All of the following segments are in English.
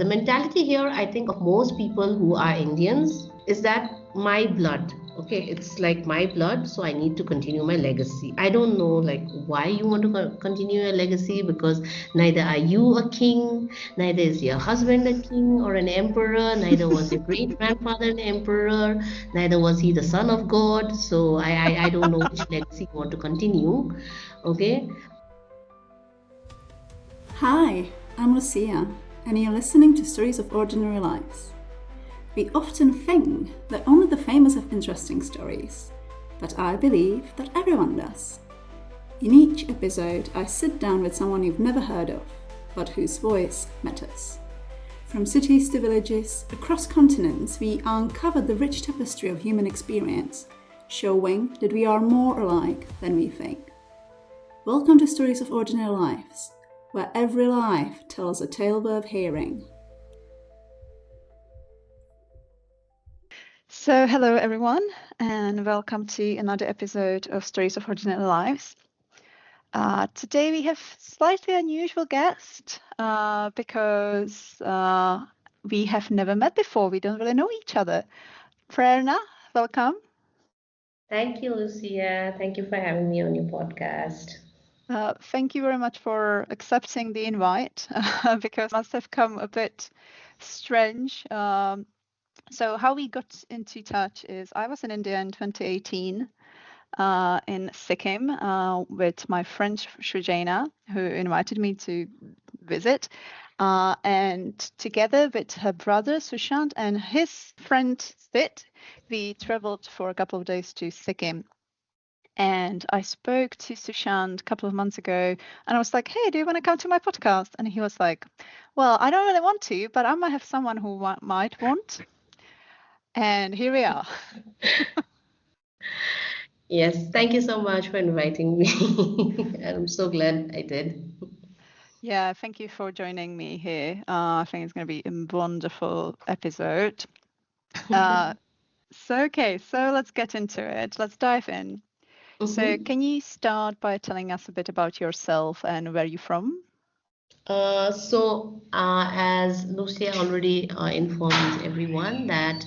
The mentality here, I think, of most people who are Indians is that my blood, okay, it's like my blood, so I need to continue my legacy. I don't know like why you want to continue your legacy, because neither are you a king, neither is your husband a king or an emperor, neither was your great grandfather an emperor, neither was he the son of God. So I don't know which legacy you want to continue. Okay. Hi, I'm Lucia, and you're listening to Stories of Ordinary Lives. We often think that only the famous have interesting stories, but I believe that everyone does. In each episode, I sit down with someone you've never heard of, but whose voice matters. From cities to villages, across continents, we uncover the rich tapestry of human experience, showing that we are more alike than we think. Welcome to Stories of Ordinary Lives, where every life tells a tale worth hearing. So, hello everyone, and welcome to another episode of Stories of Ordinary Lives. Today we have slightly unusual guest because we have never met before. We don't really know each other. Prerna, welcome. Thank you, Lucia. Thank you for having me on your podcast. Thank you very much for accepting the invite because it must have come a bit strange. So how we got into touch is I was in India in 2018 in Sikkim with my friend Shrujana, who invited me to visit. And together with her brother Sushant and his friend Sid, we traveled for a couple of days to Sikkim. And I spoke to Sushant a couple of months ago and I was like, hey, do you want to come to my podcast? And he was like, well, I don't really want to, but I might have someone who might want. And here we are. Yes, thank you so much for inviting me. I'm so glad I did. Yeah, thank you for joining me here. I think it's going to be a wonderful episode. So let's get into it. Let's dive in. So can you start by telling us a bit about yourself and where you're from? As Lucia already informed everyone that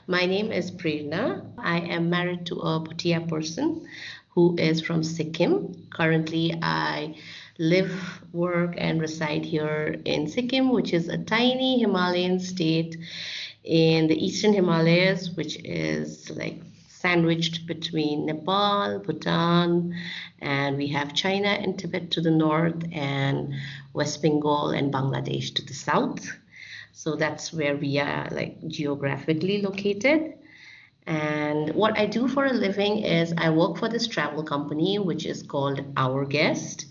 my name is Prerna. I am married to a Bhutia person who is from Sikkim. Currently, I live, work, and reside here in Sikkim, which is a tiny Himalayan state in the eastern Himalayas, which is like sandwiched between Nepal, Bhutan, and we have China and Tibet to the north, and West Bengal and Bangladesh to the south. So that's where we are like geographically located. And what I do for a living is I work for this travel company, which is called Our Guest.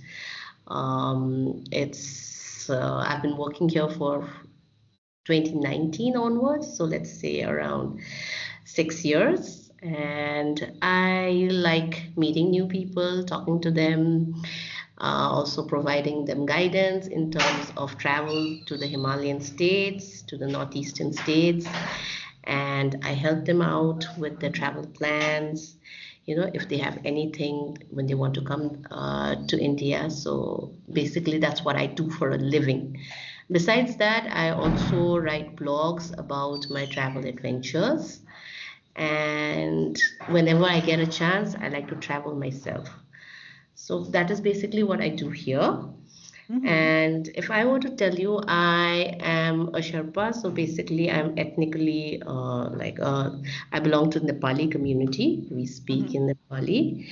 I've been working here for 2019 onwards, so let's say around 6 years. And I like meeting new people, talking to them, also providing them guidance in terms of travel to the Himalayan states, to the northeastern states. And I help them out with their travel plans, if they have anything when they want to come to India. So basically, that's what I do for a living. Besides that, I also write blogs about my travel adventures. And whenever I get a chance, I like to travel myself. So that is basically what I do here. And if I were to tell you, I am a Sherpa, so basically I'm ethnically I belong to the Nepali community. We speak in Nepali.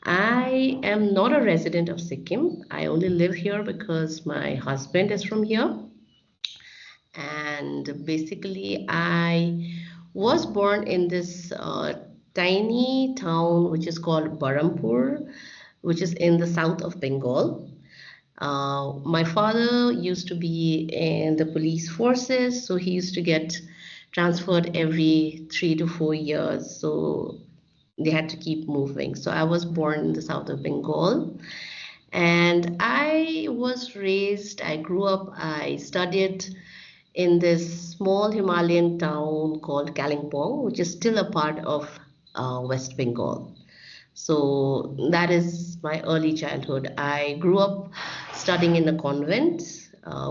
I am not a resident of Sikkim. I only live here because my husband is from here. And basically, I was born in this tiny town which is called Barampur, which is in the south of Bengal. My father used to be in the police forces, so he used to get transferred every 3 to 4 years. So they had to keep moving. So I was born in the south of Bengal. And I grew up, I studied in this small Himalayan town called Kalimpong, which is still a part of West Bengal. So that is my early childhood. I grew up studying in a convent.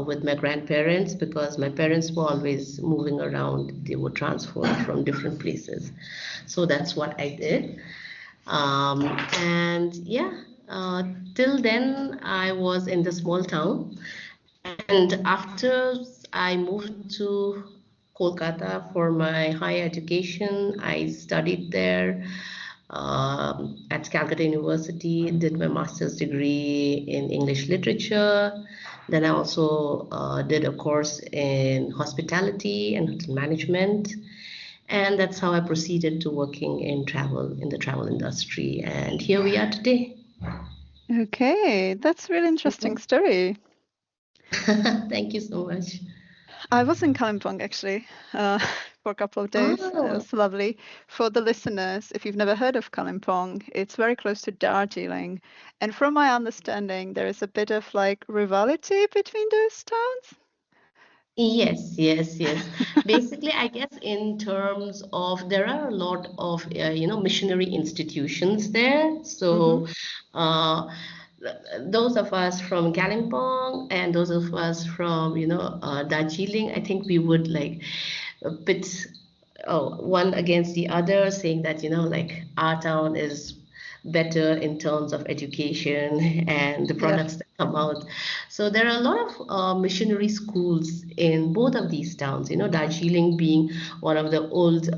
with my grandparents because my parents were always moving around. They were transferred from different places. So that's what I did. And yeah, till then I was in the small town. And after I moved to Kolkata for my higher education, I studied there at Calcutta University, did my master's degree in English literature. Then I also did a course in hospitality and hotel management. And that's how I proceeded to working in travel, in the travel industry. And here we are today. Okay, that's a really interesting story. Thank you so much. I was in Kalimpong actually for a couple of days. It Oh, was lovely. For the listeners, if you've never heard of Kalimpong, it's very close to Darjeeling. And from my understanding, there is a bit of like rivalry between those towns. yes, yes, yes. Basically, I guess in terms of there are a lot of missionary institutions there. Mm-hmm. So, uh, those of us from Kalimpong and those of us from Darjeeling, I think we would like pit one against the other, saying that like our town is better in terms of education and the Yeah. products that come out. So there are a lot of missionary schools in both of these towns. Darjeeling being one of the old,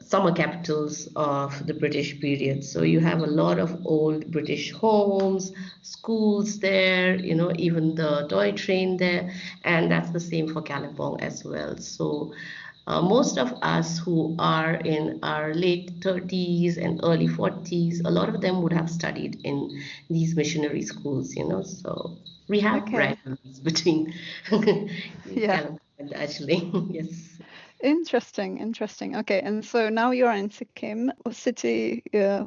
summer capitals of the British period. So you have a lot of old British homes, schools there, even the toy train there, and that's the same for Kalimpong as well. So most of us who are in our late 30s and early 40s, a lot of them would have studied in these missionary schools, so we have Okay. rivalries between Yeah. Kalimpong and Darjeeling. Yes. Interesting. Interesting. Okay. And so now you are in Sikkim. What city? I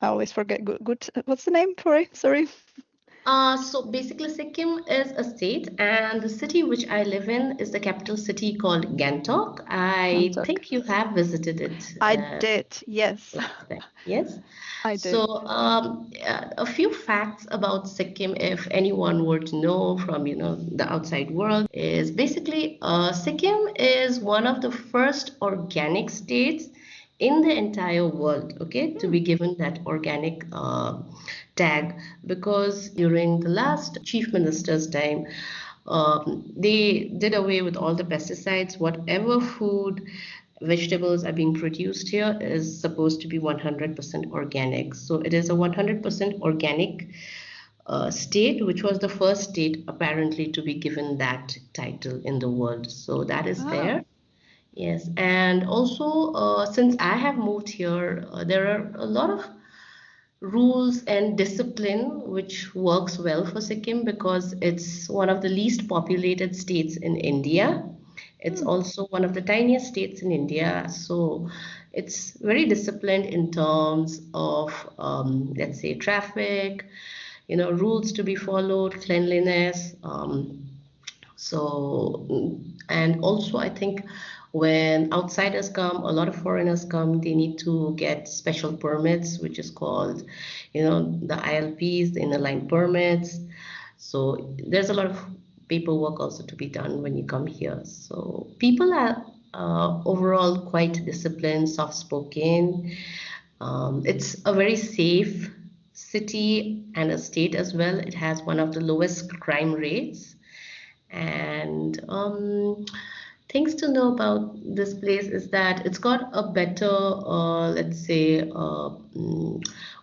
always forget. Good. What's the name for it? Sorry. So basically, Sikkim is a state, and the city which I live in is the capital city called Gangtok. I Gangtok. think you have visited it I did. Yes. last time. Yes. I did. So a few facts about Sikkim, if anyone were to know from the outside world, is basically Sikkim is one of the first organic states in the entire world, okay, to Hmm. be given that organic tag because during the last chief minister's time, they did away with all the pesticides. Whatever food, vegetables are being produced here is supposed to be 100% organic. So it is a 100% organic state, which was the first state apparently to be given that title in the world. So that is Ah. there. Yes, and also since I have moved here, there are a lot of rules and discipline which works well for Sikkim because it's one of the least populated states in India. It's Hmm. also one of the tiniest states in India, so it's very disciplined in terms of, let's say, traffic, rules to be followed, cleanliness. And also, I think when outsiders come, a lot of foreigners come, they need to get special permits, which is called, the ILPs, the inner line permits. So there's a lot of paperwork also to be done when you come here. So people are overall quite disciplined, soft-spoken. It's a very safe city and a state as well. It has one of the lowest crime rates. And things to know about this place is that it's got a better, let's say,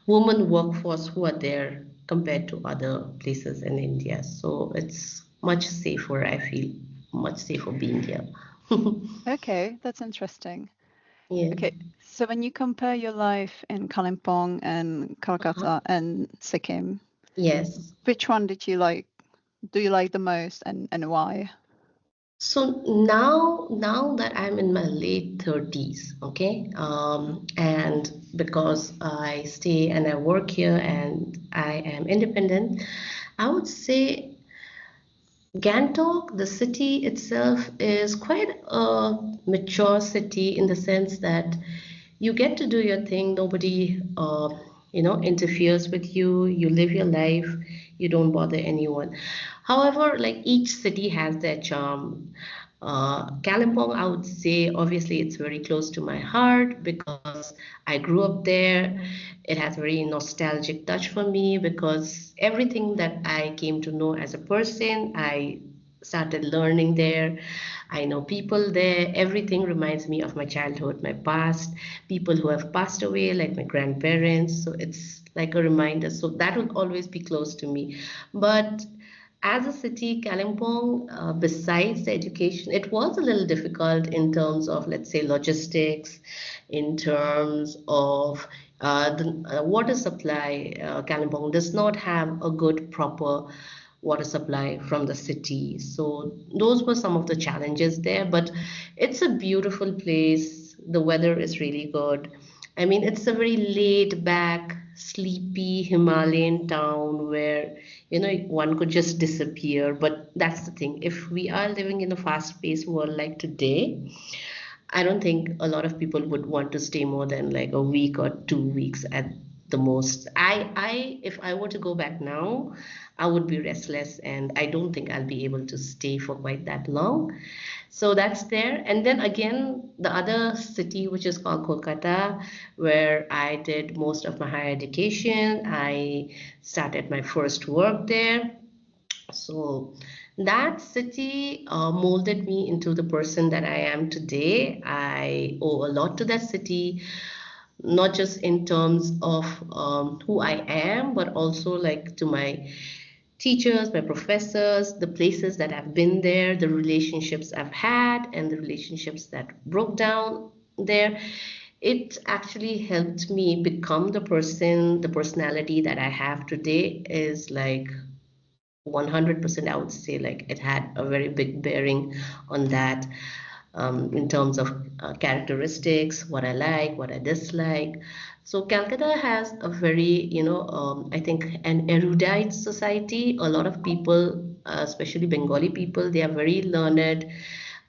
woman workforce who are there compared to other places in India. So it's much safer, I feel, much safer being here. Okay, that's interesting. Yeah. Okay, so when you compare your life in Kalimpong and Uh-huh. Kolkata and Sikkim, Yes. which one did you like? Do you like the most, and why? So now that I'm in my late 30s, okay, and because I stay and I work here and I am independent, I would say Gangtok, the city itself, is quite a mature city in the sense that you get to do your thing. Nobody interferes with you. You live your life, you don't bother anyone. However, like each city has their charm. Kalimpong, I would say, obviously, it's very close to my heart because I grew up there. It has a very nostalgic touch for me because everything that I came to know as a person, I started learning there. I know people there. Everything reminds me of my childhood, my past, people who have passed away, like my grandparents. So it's like a reminder. So that will always be close to me. But as a city, Kalimpong, besides the education, it was a little difficult in terms of, let's say, logistics, in terms of the water supply. Kalimpong does not have a good, proper water supply from the city. So those were some of the challenges there. But it's a beautiful place. The weather is really good. I mean, it's a very laid back, sleepy Himalayan town where, one could just disappear. But that's the thing. If we are living in a fast-paced world like today, I don't think a lot of people would want to stay more than like a week or 2 weeks at the most. If I were to go back now, I would be restless and I don't think I'll be able to stay for quite that long. So that's there. And then again, the other city, which is called Kolkata, where I did most of my higher education. I started my first work there. So that city molded me into the person that I am today. I owe a lot to that city, not just in terms of who I am, but also like to my teachers, my professors, the places that I've been there, the relationships I've had, and the relationships that broke down there. It actually helped me become the personality that I have today is like 100%. I would say like it had a very big bearing on that, in terms of characteristics, what I like, what I dislike. So Calcutta has a very, I think an erudite society. A lot of people, especially Bengali people, they are very learned,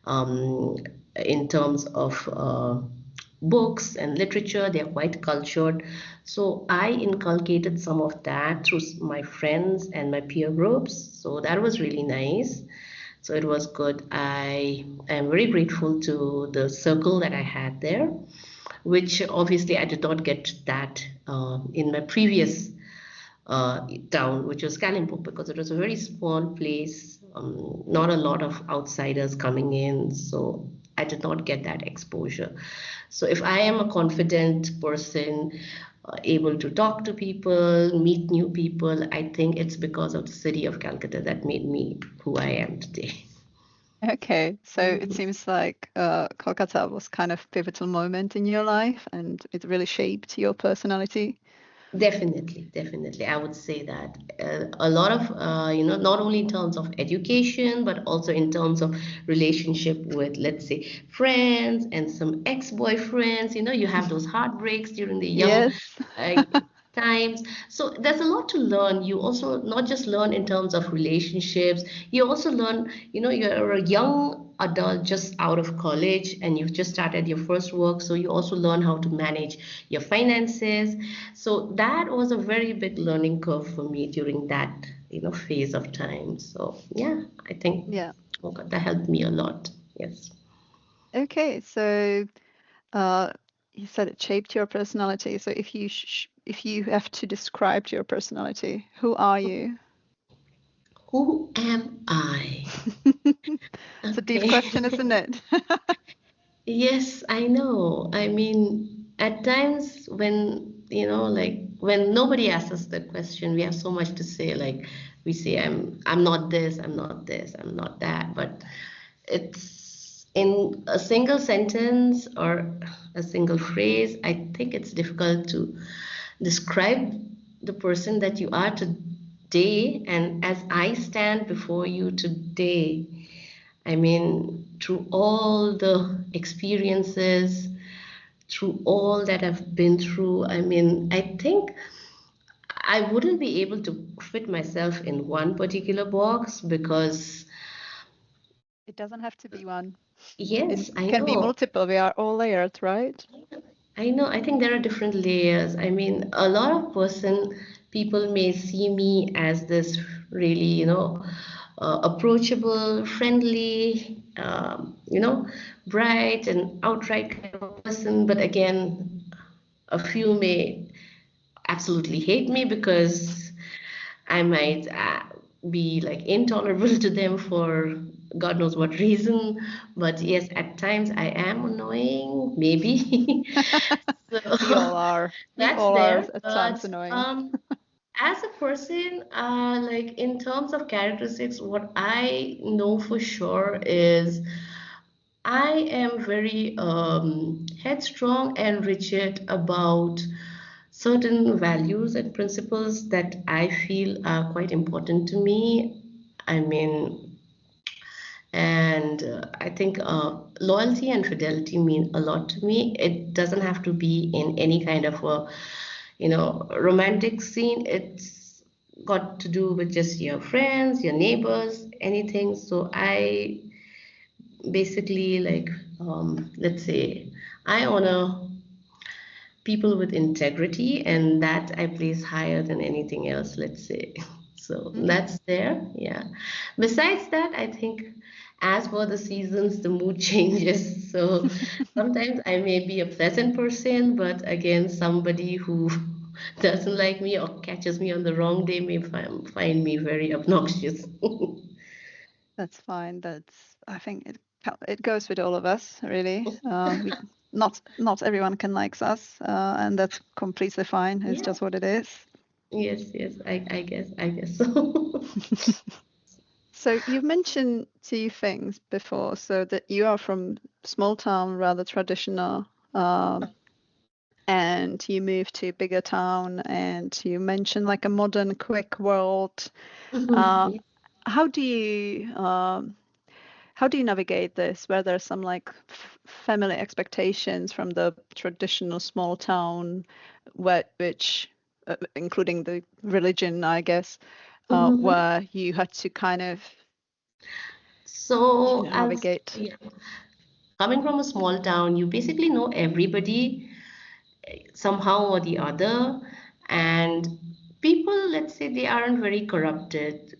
um, in terms of books and literature. They are quite cultured. So I inculcated some of that through my friends and my peer groups. So that was really nice. So it was good. I am very grateful to the circle that I had there, which obviously I did not get that in my previous town, which was Kalimpong, because it was a very small place, not a lot of outsiders coming in. So I did not get that exposure. So if I am a confident person, able to talk to people, meet new people, I think it's because of the city of Calcutta that made me who I am today. Okay, so it seems like Kolkata was kind of pivotal moment in your life, and it really shaped your personality. Definitely. I would say that a lot of, not only in terms of education, but also in terms of relationship with, let's say, friends and some ex-boyfriends. You have those heartbreaks during the young Yes. uh, times. So there's a lot to learn. You also not just learn in terms of relationships, you also learn, you're a young adult just out of college and you've just started your first work. So you also learn how to manage your finances. So that was a very big learning curve for me during that, phase of time. So yeah, I think, Yeah. oh God, that helped me a lot. Yes. Okay, so uh, you said it shaped your personality. So if you have to describe your personality, who are you? Who am I? It's a deep Okay. question, isn't it? Yes, I know. I mean, at times when, like when nobody asks us the question, we have so much to say. Like we say, I'm not this, I'm not this, I'm not that. But it's in a single sentence or a single phrase, I think it's difficult to describe the person that you are today. And as I stand before you today, I mean, through all the experiences, through all that I've been through, I mean, I think I wouldn't be able to fit myself in one particular box because, It doesn't have to be one. It yes, I can be know. multiple. We are all layered, right? I know, I think there are different layers. I mean, a lot of people may see me as this really, approachable, friendly, bright and outright kind of a person. But again, a few may absolutely hate me because I might be like intolerable to them for God knows what reason. But yes, at times I am annoying, maybe. We all So are. We that's all are there. at times But annoying. as a person, like in terms of characteristics, what I know for sure is I am very headstrong and rigid about certain values and principles that I feel are quite important to me. I mean, and I think loyalty and fidelity mean a lot to me. It doesn't have to be in any kind of a, romantic scene. It's got to do with just your friends, your neighbors, anything. So I basically like, let's say, I honor people with integrity, and that I place higher than anything else, let's say. So Mm. that's there, yeah. Besides that, I think as for the seasons, the mood changes. So sometimes I may be a pleasant person, but again, somebody who doesn't like me or catches me on the wrong day may find me very obnoxious. That's fine. I think it goes with all of us, really. We not everyone can likes us, and that's completely fine. It's Yeah, just what it is. yes, I guess so. So you've mentioned two things before. So that you are from small town, rather traditional, and you moved to a bigger town, and you mentioned like a modern, quick world. Uh, Yeah. how do you how do you navigate this, where there's some like family expectations from the traditional small town, which including the religion, I guess, Mhm. where you had to kind of So, as navigate? yeah, coming from a small town, you basically know everybody somehow or the other, and people, let's say, they aren't very corrupted.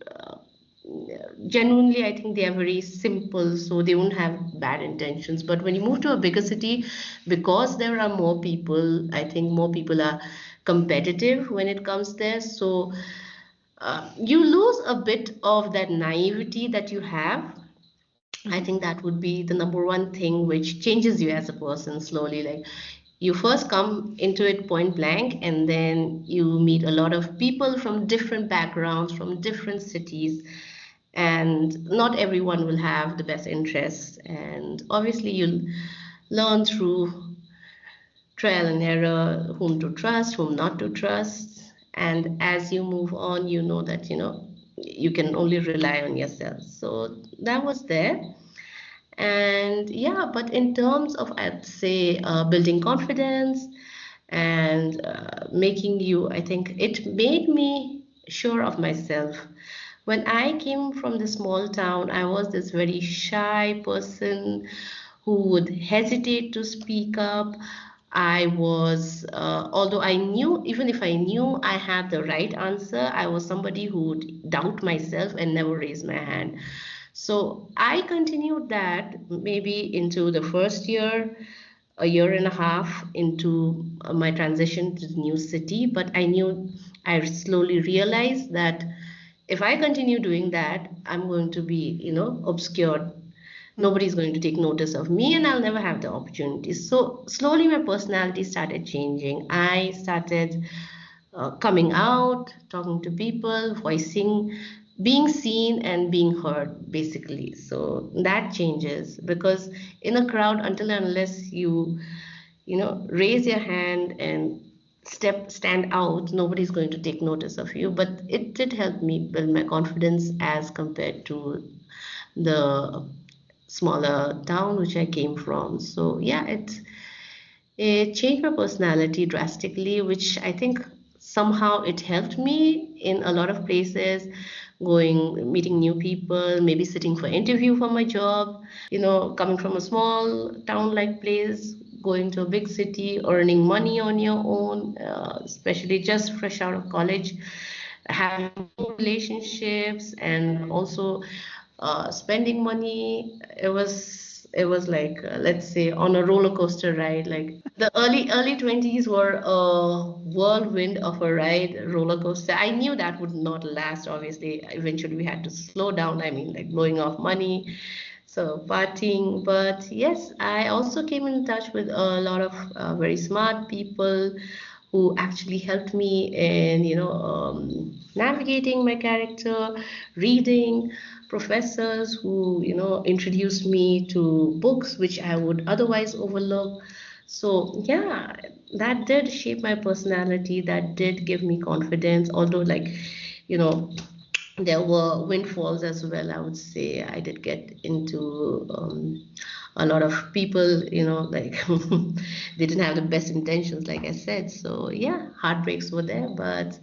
Genuinely, I think they are very simple, so they won't have bad intentions. But when you move to a bigger city, because there are more people, I think more people are competitive when it comes there. So you lose a bit of that naivety that you have. I Mhm. think that would be the number one thing which changes you as a person slowly. Like you first come into it point blank, and then you meet a lot of people from different backgrounds, from different cities, and not everyone will have the best interests. And obviously, you'll learn through trial and error whom to trust, whom not to trust. And as you move on, you know that you can only rely on yourself. So that was there. And yeah, but in terms of, I'd say, building confidence and making you, I think it made me sure of myself. When I came from the small town, I was this very shy person who would hesitate to speak up. I was, although I knew, even if I knew I had the right answer, I was somebody who would doubt myself and never raise my hand. So I continued that maybe into the first year, a year and a half into my transition to the new city. But I knew, I slowly realized that if I continue doing that, I'm going to be, obscured. Mm. Nobody's going to take notice of me, and I'll never have the opportunity. So slowly my personality started changing. I started coming out, talking to people, voicing, being seen and being heard, basically. So that changes because in a crowd, until and unless you raise your hand and stand out, nobody's going to take notice of you. But it did help me build my confidence as compared to the smaller town which I came from. So yeah, it changed my personality drastically, which I think somehow it helped me in a lot of places, going, meeting new people, maybe sitting for interview for my job, coming from a small town like place. going to a big city, earning money on your own, especially just fresh out of college, having relationships, and also spending money. It was like, let's say, on a roller coaster ride. Like the early 20s were a whirlwind of a ride, roller coaster. I knew that would not last. Obviously, eventually we had to slow down. I mean, like blowing off money, so partying. But yes, I also came in touch with a lot of very smart people who actually helped me in, navigating my character, reading, professors who, introduced me to books which I would otherwise overlook. So yeah, that did shape my personality, that did give me confidence, although, like, you know, there were windfalls as well. I would say I did get into a lot of people, like they didn't have the best intentions, like I said. So yeah, heartbreaks were there, but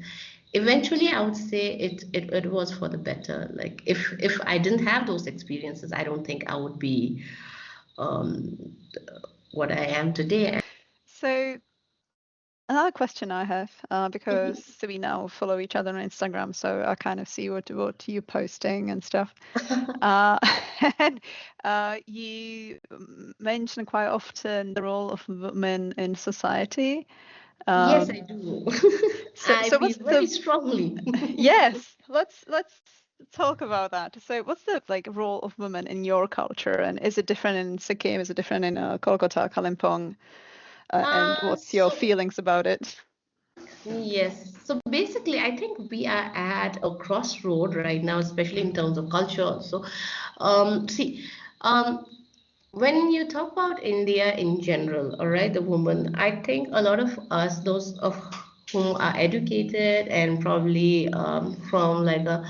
eventually I would say it was for the better. Like if I didn't have those experiences, I don't think I would be um, what I am today. So another question I have, because we now follow each other on Instagram, so I kind of see what you're posting and stuff. And you mention quite often the role of women in society. Yes, I do. I So feel what's very the strongly. yes? Let's talk about that. So what's the like role of women in your culture, and is it different in Sikkim? Is it different in Kolkata, Kalimpong? And what's your So feelings about it? yes. So basically, I think we are at a crossroad right now, especially in terms of culture. So, see, um, when you talk about India in general, all right, the woman, I think a lot of us, those of whom are educated and probably from like a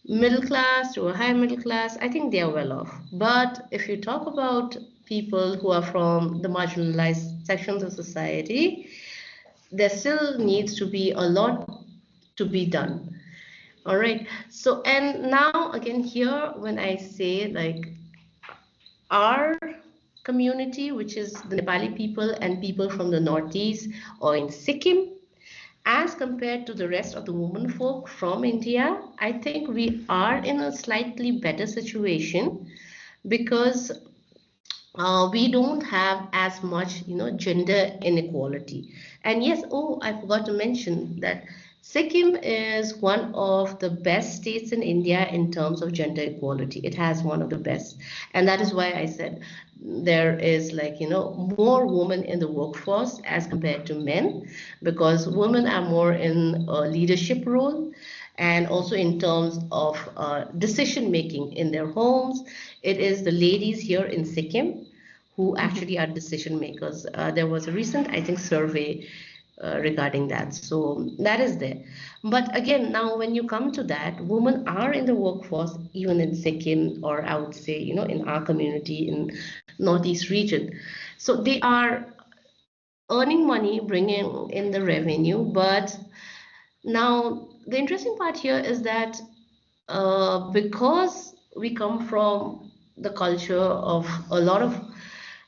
middle class to a high middle class, I think they are well off. But if you talk about people who are from the marginalized sections of society, there still needs to be a lot to be done. All right. So, and now again, here, when I say like our community, which is the Nepali people and people from the Northeast or in Sikkim, as compared to the rest of the women folk from India, I think we are in a slightly better situation because we don't have as much, gender inequality. And yes, oh, I forgot to mention that Sikkim is one of the best states in India in terms of gender equality. It has one of the best. And that is why I said there is, like, more women in the workforce as compared to men, because women are more in a leadership role, and also in terms of decision making in their homes. It is the ladies here in Sikkim who Mhm. actually are decision makers. There was a recent, I think, survey regarding that. So that is there. But again, now when you come to that, women are in the workforce, even in Sikkim, or I would say, in our community in Northeast region. So they are earning money, bringing in the revenue. But now the interesting part here is that because we come from the culture of a lot of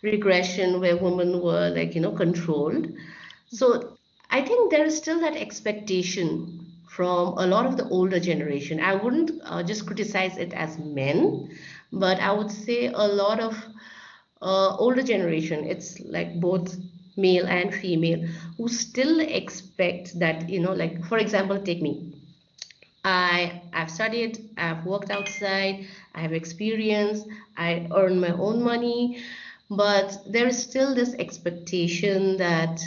regression where women were, like, controlled. So I think there is still that expectation from a lot of the older generation. I wouldn't just criticize it as men, but I would say a lot of older generation, it's like both male and female, who still expect that, like, for example, take me. I've studied, I've worked outside, I have experience, I earn my own money, but there is still this expectation that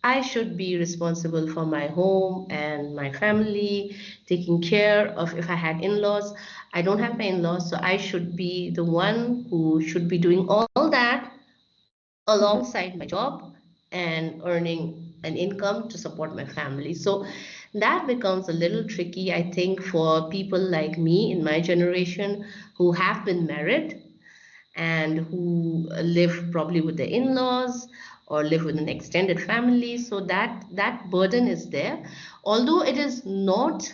I should be responsible for my home and my family, taking care of, if I had in-laws. I don't have my in-laws, so I should be the one who should be doing all that Mhm. alongside my job and earning an income to support my family. So that becomes a little tricky, I think, for people like me in my generation who have been married and who live probably with their in-laws or live with an extended family. So that burden is there, although it is not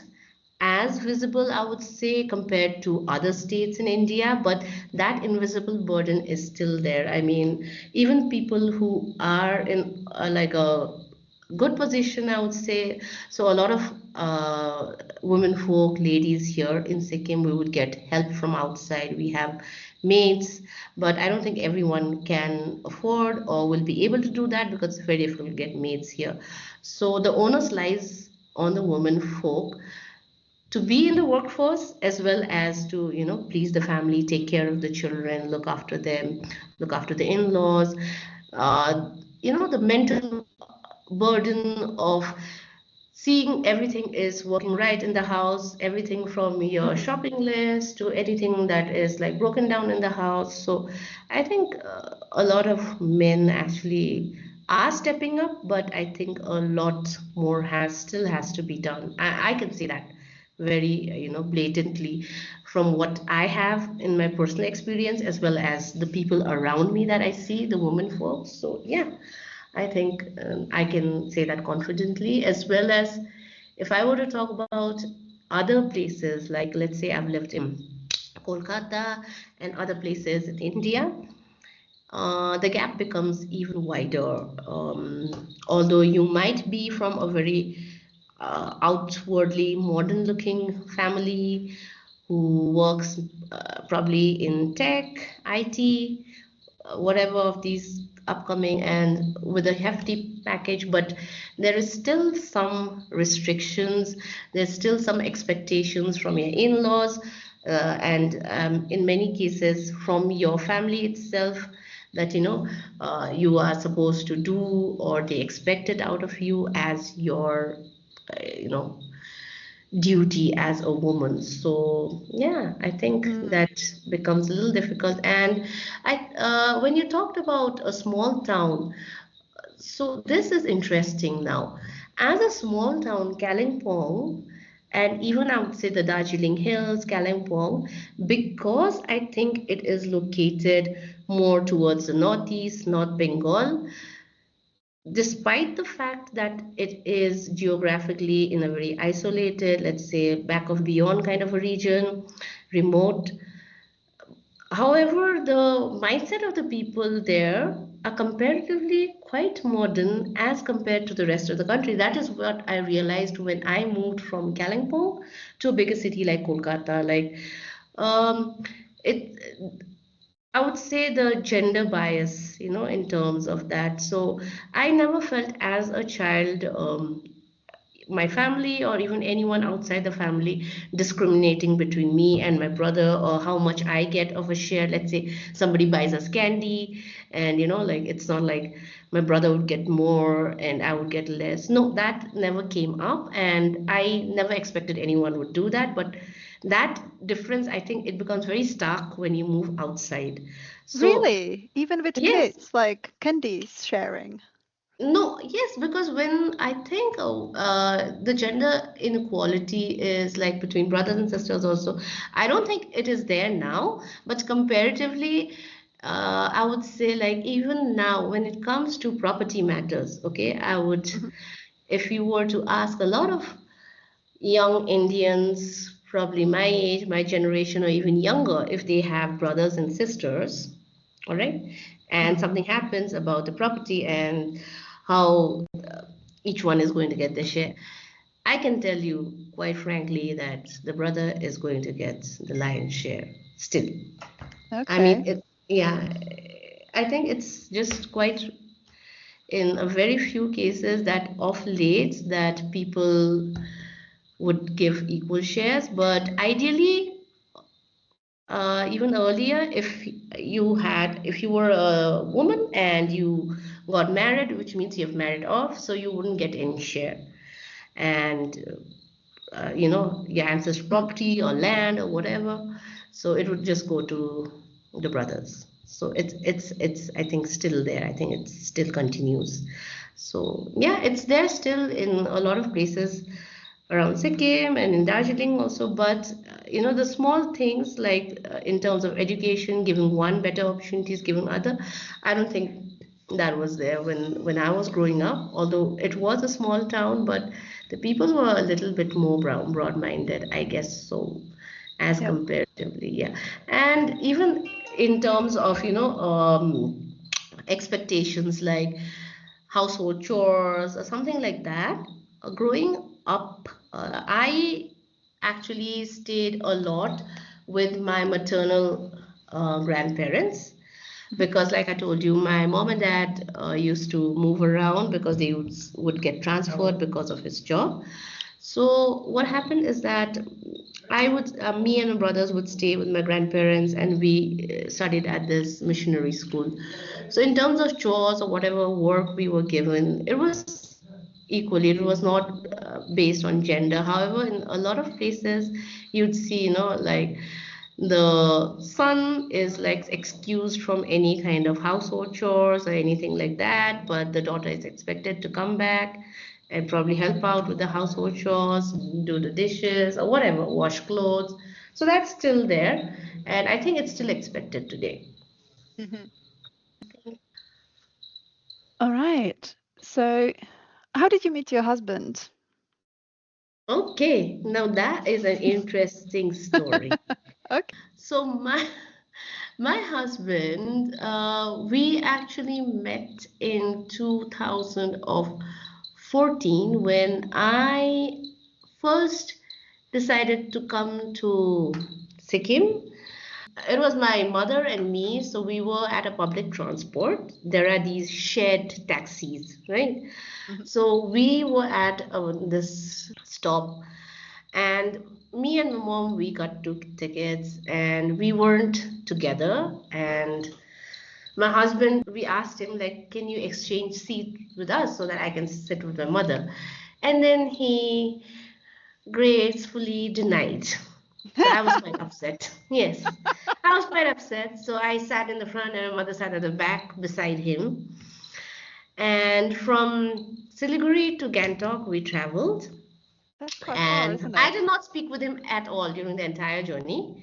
as visible, I would say, compared to other states in India, but that invisible burden is still there. I mean, even people who are in like a good position, I would say. So a lot of women folk, ladies here in Sikkim, we would get help from outside. We have maids, but I don't think everyone can afford or will be able to do that because it's very difficult to get maids here. So the onus lies on the women folk to be in the workforce as well as to please the family, take care of the children, look after them, look after the in-laws. The mental burden of seeing everything is working right in the house, everything from your Mhm. shopping list to anything that is like broken down in the house. So I think a lot of men actually are stepping up, but I think a lot more has to be done. I can say that very blatantly from what I have in my personal experience as well as the people around me that I see, the women folks. So yeah, I think I can say that confidently, as well as if I were to talk about other places, like let's say I've lived in Kolkata and other places in India, the gap becomes even wider. Although you might be from a very outwardly modern looking family who works probably in tech, IT, whatever of these upcoming and with a hefty package, but there is still some restrictions, there's still some expectations from your in-laws, and in many cases from your family itself, that you are supposed to do or they expect it out of you as your you know duty as a woman. So yeah, I think Mm. that becomes a little difficult. And when you talked about a small town, so this is interesting now. As a small town, Kalimpong, and even I would say the Darjeeling Hills, Kalimpong, because I think it is located more towards the northeast, North Bengal, despite the fact that it is geographically in a very isolated, let's say back of beyond kind of a region, remote. However, the mindset of the people there are comparatively quite modern as compared to the rest of the country. That is what I realized when I moved from Kalimpong to a bigger city like Kolkata. Like, it I would say the gender bias, in terms of that. So I never felt as a child, my family or even anyone outside the family discriminating between me and my brother or how much I get of a share. Let's say somebody buys us candy, and like it's not like my brother would get more and I would get less. No, that never came up, and I never expected anyone would do that. But that difference, I think it becomes very stark when you move outside. So Really? Even with yes, kids, like candies sharing? no, yes, because when I think the gender inequality is like between brothers and sisters also, I don't think it is there now, but comparatively, I would say like even now when it comes to property matters, okay, Mhm. if you were to ask a lot of young Indians, probably my age, my generation, or even younger, if they have brothers and sisters, all right, and Mhm. something happens about the property and how each one is going to get their share, I can tell you quite frankly that the brother is going to get the lion's share still. I mean, Okay. yeah, I think it's just quite in a very few cases that of late that people would give equal shares, but ideally, even earlier, if you were a woman and you got married, which means you've married off, so you wouldn't get any share. And your ancestors' Mm. property or land or whatever, so it would just go to the brothers. So it's I think still there. I think it still continues. So yeah, it's there still in a lot of places around Sikkim and in Darjeeling also. But the small things like in terms of education, giving one better opportunities, giving other, I don't think. that was there when I was growing up. Although it was a small town, but the people were a little bit more broad-minded, I guess so, as Yep. comparatively, yeah. And even in terms of, expectations like household chores or something like that. Growing up, I actually stayed a lot with my maternal grandparents Mhm. because, like I told you, my mom and dad used to move around because they would get transferred because of his job. So what happened is that me and my brothers would stay with my grandparents, and we studied at this missionary school. So in terms of chores or whatever work we were given, it was equally. It was not based on gender. However, in a lot of places, you'd see, like the son is like excused from any kind of household chores or anything like that, but the daughter is expected to come back and probably help out with the household chores, do the dishes or whatever, wash clothes. So that's still there, and I think it's still expected today. Mhm. All right. So, how did you meet your husband? Okay, now that is an interesting story. Okay. So my husband, we actually met in 2014 when I first decided to come to Sikkim. It was my mother and me, so we were at a public transport. There are these shared taxis, right? Mhm. So we were at this stop, and me and my mom, we got two tickets, and we weren't together. And my husband, we asked him, like, can you exchange seat with us so that I can sit with my mother? And then he gracefully denied. So I was quite upset. Yes, I was quite upset. So I sat in the front, and my mother sat at the back beside him. And from Siliguri to Gangtok, we traveled. That's quite far, And isn't I it? did not speak with him at all during the entire journey.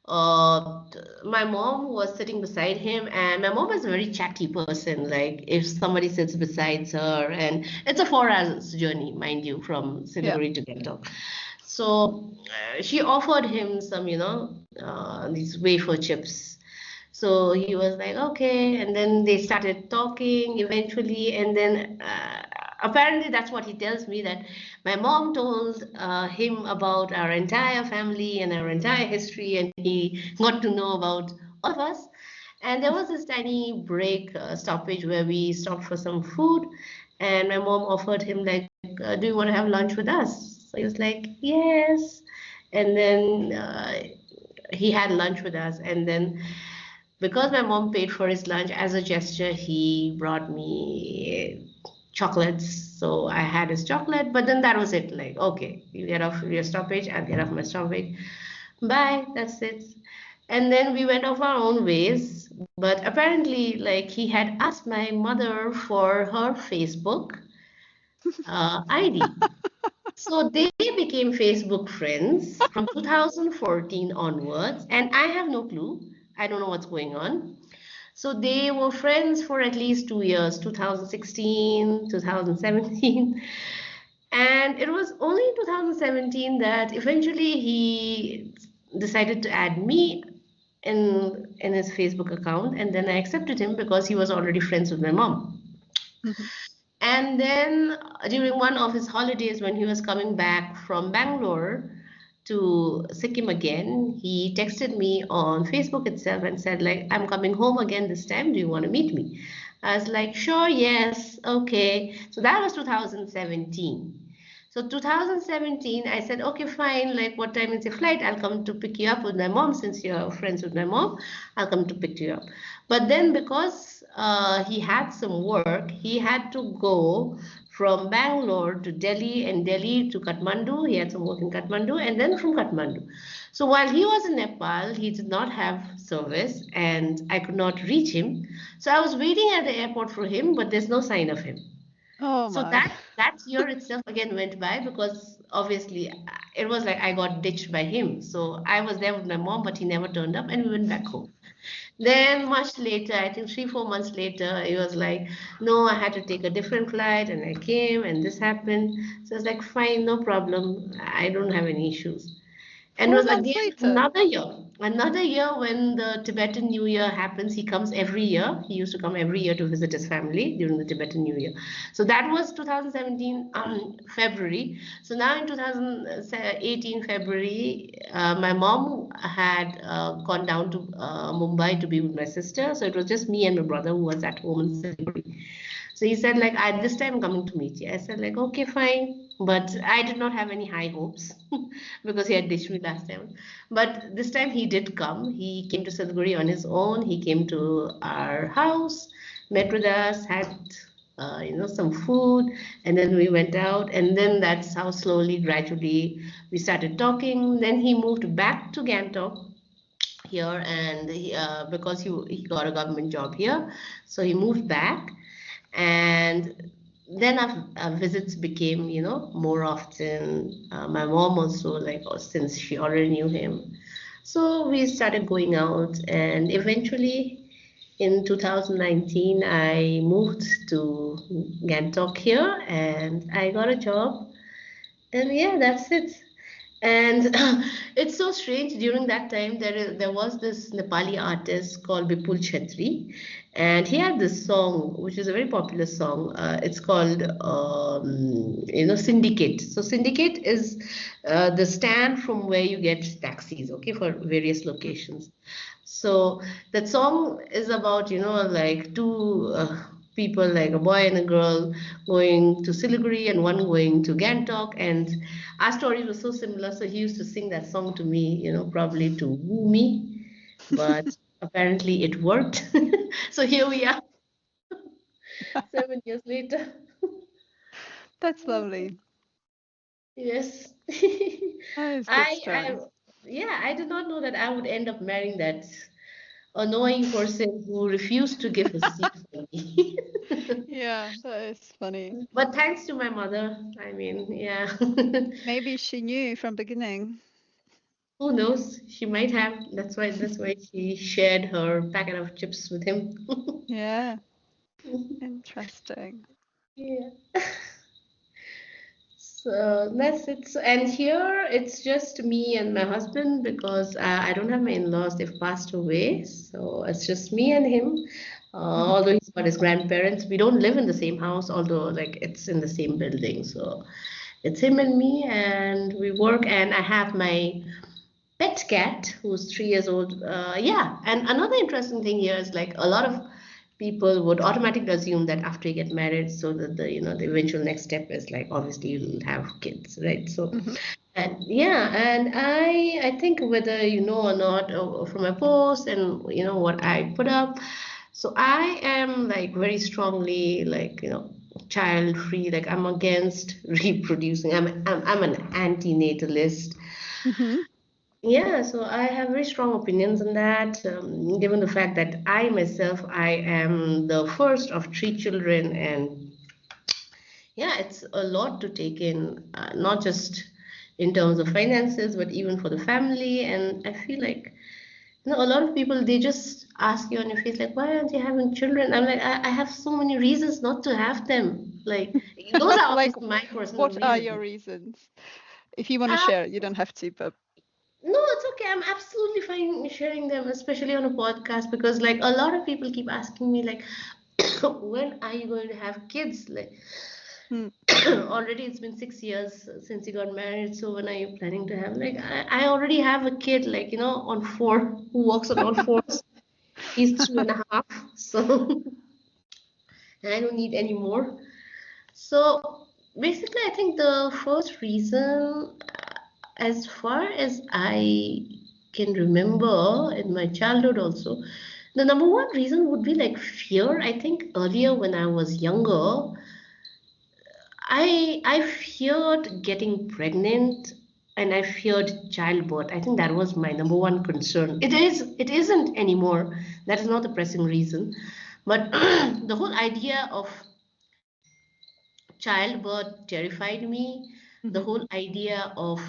My mom was sitting beside him, and my mom is a very chatty person. Like if somebody sits beside her, and it's a 4 hours journey, mind you, from Yeah. Siliguri to Gangtok. So she offered him some, these wafer chips. So he was like, okay. And then they started talking eventually. And then apparently that's what he tells me, that my mom told him about our entire family and our entire history. And he got to know about all of us. And there was this tiny break stoppage where we stopped for some food. And my mom offered him, like, do you want to have lunch with us? So he was like, yes. And then he had lunch with us. And then because my mom paid for his lunch, as a gesture, he brought me chocolates. So I had his chocolate, but then that was it. Like, okay, you get off your stoppage, I'll get off my stoppage. Bye, that's it. And then we went off our own ways. But apparently, like, he had asked my mother for her Facebook ID. So they became Facebook friends from 2014 onwards, and I have no clue. I don't know what's going on. So they were friends for at least 2 years, 2016, 2017. And it was only in 2017 that eventually he decided to add me in his Facebook account, and then I accepted him because he was already friends with my mom. Mhm. And then during one of his holidays, when he was coming back from Bangalore to Sikkim again, he texted me on Facebook itself and said, like, I'm coming home again this time. Do you want to meet me? I was like, sure, yes, okay. So that was 2017. So 2017, I said, okay, fine. Like, what time is your flight? I'll come to pick you up with my mom, since you're friends with my mom. I'll come to pick you up. But then because he had some work, he had to go from Bangalore to Delhi and Delhi to Kathmandu. He had some work in Kathmandu and then from Kathmandu. So while he was in Nepal, he did not have service and I could not reach him. So I was waiting at the airport for him, but there's no sign of him. Oh So my. that year itself again went by because obviously it was like I got ditched by him. So I was there with my mom, but he never turned up and we went back home. Then much later, I think 3, 4 months later, he was like, no, I had to take a different flight and I came and this happened. So I was like, fine, no problem. I don't have any issues. And it Four was months again later. another year when the Tibetan New Year happens. He comes every year. He used to come every year to visit his family during the Tibetan New Year. So that was 2017 February. So now in 2018 February, my mom had gone down to Mumbai to be with my sister. So it was just me and my brother who was at home in Siliguri. So he said, like, I this time I'm coming to meet you. I said, like, okay, fine. But I did not have any high hopes because he had ditched me last time. But this time he did come. He came to Siliguri on his own. He came to our house, met with us, had some food, and then we went out. And then that's how slowly, gradually, we started talking. Then he moved back to Gangtok here, and because he got a government job here, so he moved back, and then our visits became more often. My mom also, like, since she already knew him, so we started going out, and eventually in 2019 I moved to Gangtok here and I got a job, and yeah, that's it. And it's so strange. During that time, there was this Nepali artist called Bipul Chetri, and he had this song, which is a very popular song. It's called Syndicate. So Syndicate is the stand from where you get taxis, okay, for various locations. So that song is about, like two people, like a boy and a girl, going to Siliguri and one going to Gangtok. And our stories were so similar. So he used to sing that song to me, probably to woo me. But apparently it worked. So here we are, 7 years later. That's lovely. Yes. That is good I, story. yeah, I did not know that I would end up marrying that annoying person who refused to give his seat for me. Yeah, that is funny. But thanks to my mother, I mean, yeah. Maybe she knew from beginning. Who knows? She might have. That's why she shared her packet of chips with him. Yeah, interesting. Yeah. So that's it. And here it's just me and my husband because I don't have my in-laws. They've passed away. So it's just me and him. Mhm. Although he's got his grandparents, we don't live in the same house, although like it's in the same building. So it's him and me, and we work. And I have my pet cat who's 3 years old. Yeah, and another interesting thing here is like a lot of people would automatically assume that after you get married, so that the eventual next step is like obviously you'll have kids, right? So, Mhm. and yeah, and I think whether you know or not from my post and what I put up, so I am like very strongly like child free. Like I'm against reproducing. I'm an anti-natalist. Mhm. Yeah, so I have very strong opinions on that, given the fact that I myself, I am the first of 3 children, and yeah, it's a lot to take in, not just in terms of finances, but even for the family. And I feel like, a lot of people, they just ask you on your face, like, why aren't you having children? I'm like, I have so many reasons not to have them. Like, those are Like, obviously my personal what are reasons. your reasons? If you want to Uh, share, you don't have to, but No, it's okay. I'm absolutely fine sharing them, especially on a podcast, because like a lot of people keep asking me like, when are you going to have kids? Like, hmm. already it's been 6 years since you got married, so when are you planning to have? Like, I already have a kid, like, on four, who walks on all fours. He's 3.5, so I don't need any more. So basically, I think the first reason, as far as I can remember in my childhood also, the number one reason would be like fear. I think earlier when I was younger, I feared getting pregnant and I feared childbirth. I think that was my number one concern. It isn't anymore. That is not the pressing reason. But the whole idea of childbirth terrified me. The Mhm. whole idea of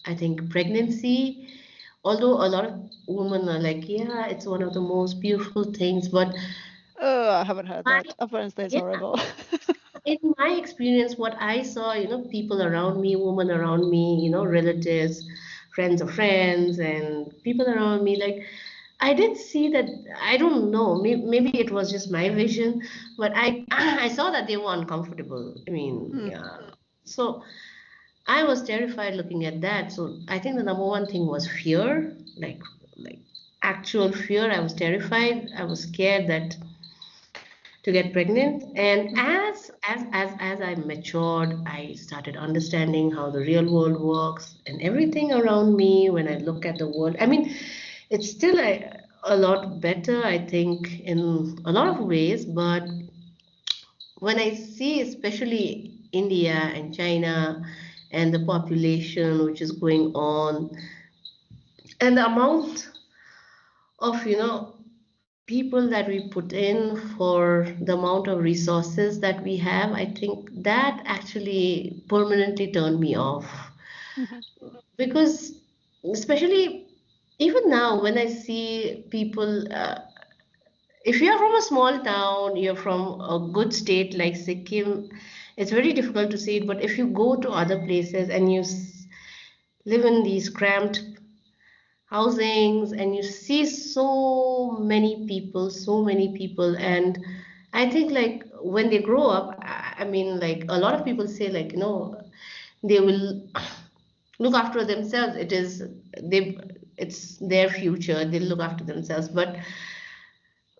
I think pregnancy Although a lot of women are like, yeah, it's one of the most beautiful things, but Oh, I haven't heard my, that. Apparently, it's yeah, horrible. in my experience, what I saw, people around me, women around me, relatives, friends of friends, and people around me, like, I did see that, I don't know, maybe it was just my vision, but I I saw that they were uncomfortable. I mean, Hmm. yeah. So I was terrified looking at that. So I think the number one thing was fear, like actual fear. I was terrified. I was scared that to get pregnant. And Mhm. as I matured, I started understanding how the real world works and everything around me. When I look at the world, I mean, it's still a lot better, I think, in a lot of ways. But when I see, especially India and China, and the population which is going on, and the amount of people that we put in for the amount of resources that we have, I think that actually permanently turned me off. Mhm. Because especially even now when I see people, if you're from a small town, you're from a good state like Sikkim, it's very difficult to see it. But if you go to other places and you live in these cramped housings and you see so many people, and I think like when they grow up, I mean, like a lot of people say, like, they will look after themselves. It's their future, they'll look after themselves. But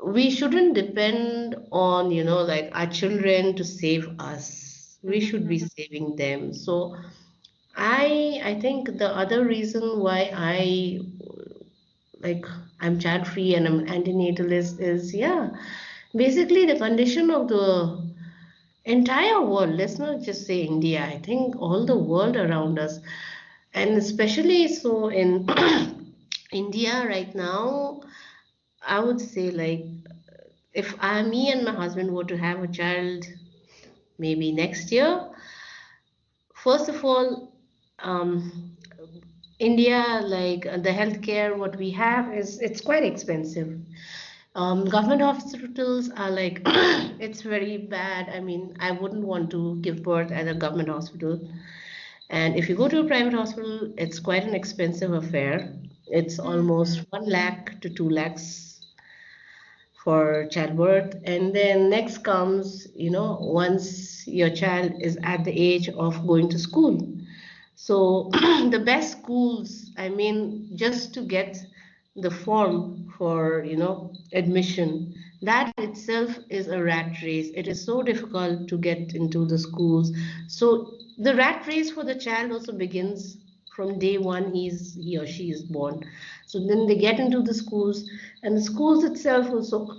we shouldn't depend on like our children to save us. We Mhm. should be saving them. So I think the other reason why like I'm child free and I'm antinatalist is, yeah, basically the condition of the entire world. Let's not just say India. I think all the world around us, and especially so in India right now, I would say, like, if me and my husband were to have a child maybe next year, first of all, um, India, like the healthcare, what we have is it's quite expensive. Government hospitals are like, it's very bad. I mean, I wouldn't want to give birth at a government hospital. And if you go to a private hospital, it's quite an expensive affair. It's Mm. almost 1 lakh to 2 lakhs for childbirth. And then next comes, once your child is at the age of going to school. So the best schools, I mean, just to get the form for, admission, that itself is a rat race. It is so difficult to get into the schools. So the rat race for the child also begins from day one he or she is born. So then they get into the schools, and the schools itself also,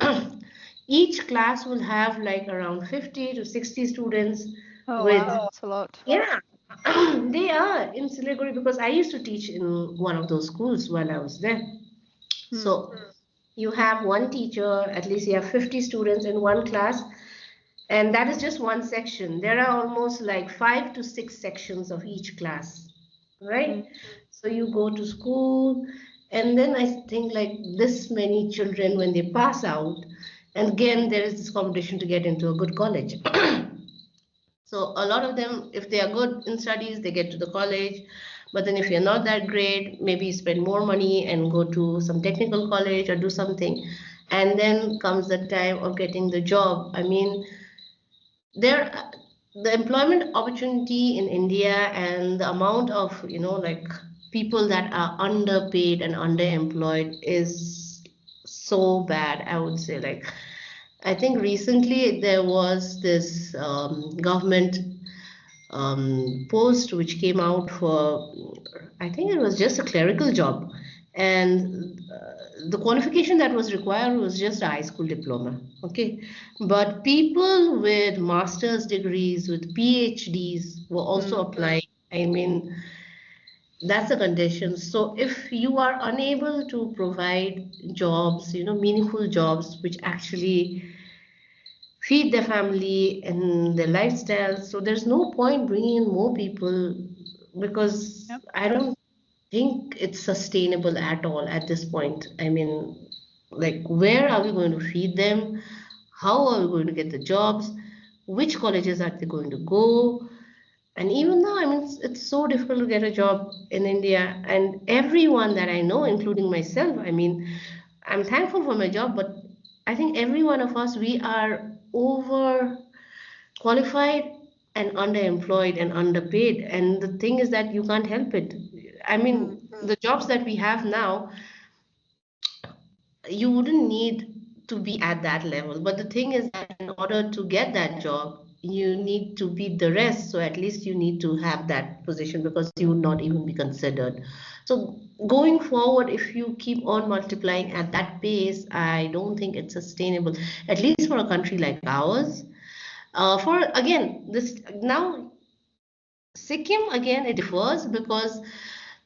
each class will have like around 50 to 60 students Oh with, wow, that's a lot. yeah, they are in Siliguri because I used to teach in one of those schools while I was there. Hmm. So you have one teacher, at least you have 50 students in one class, and that is just one section. There are almost like 5 to 6 sections of each class, Hmm. right? So you go to school, and then I think like this many children when they pass out, and again there is this competition to get into a good college. So a lot of them, if they are good in studies, they get to the college. But then if you're not that great, maybe you spend more money and go to some technical college or do something. And then comes the time of getting the job. I mean, there the employment opportunity in India and the amount of, like people that are underpaid and underemployed is so bad, I would say. Like, I think recently there was this government post which came out for, I think it was just a clerical job. And the qualification that was required was just a high school diploma. Okay. But people with master's degrees, with PhDs were also Hmm. applying. I mean, that's a condition. So if you are unable to provide jobs, meaningful jobs, which actually feed their family and their lifestyle. So there's no point bringing in more people because Yep. I don't. think it's sustainable at all at this point. I mean, like, where are we going to feed them? How are we going to get the jobs? Which colleges are they going to go? And even though, I mean, it's so difficult to get a job in India, and everyone that I know, including myself, I mean, I'm thankful for my job, but I think every one of us, we are over qualified and underemployed and underpaid. And the thing is that you can't help it. I Mm. mean, the jobs that we have now, you wouldn't need to be at that level. But the thing is that in order to get that job, you need to beat the rest. So at least you need to have that position because you would not even be considered. So going forward, if you keep on multiplying at that pace, I don't think it's sustainable, at least for a country like ours. For again, this now Sikkim again it differs because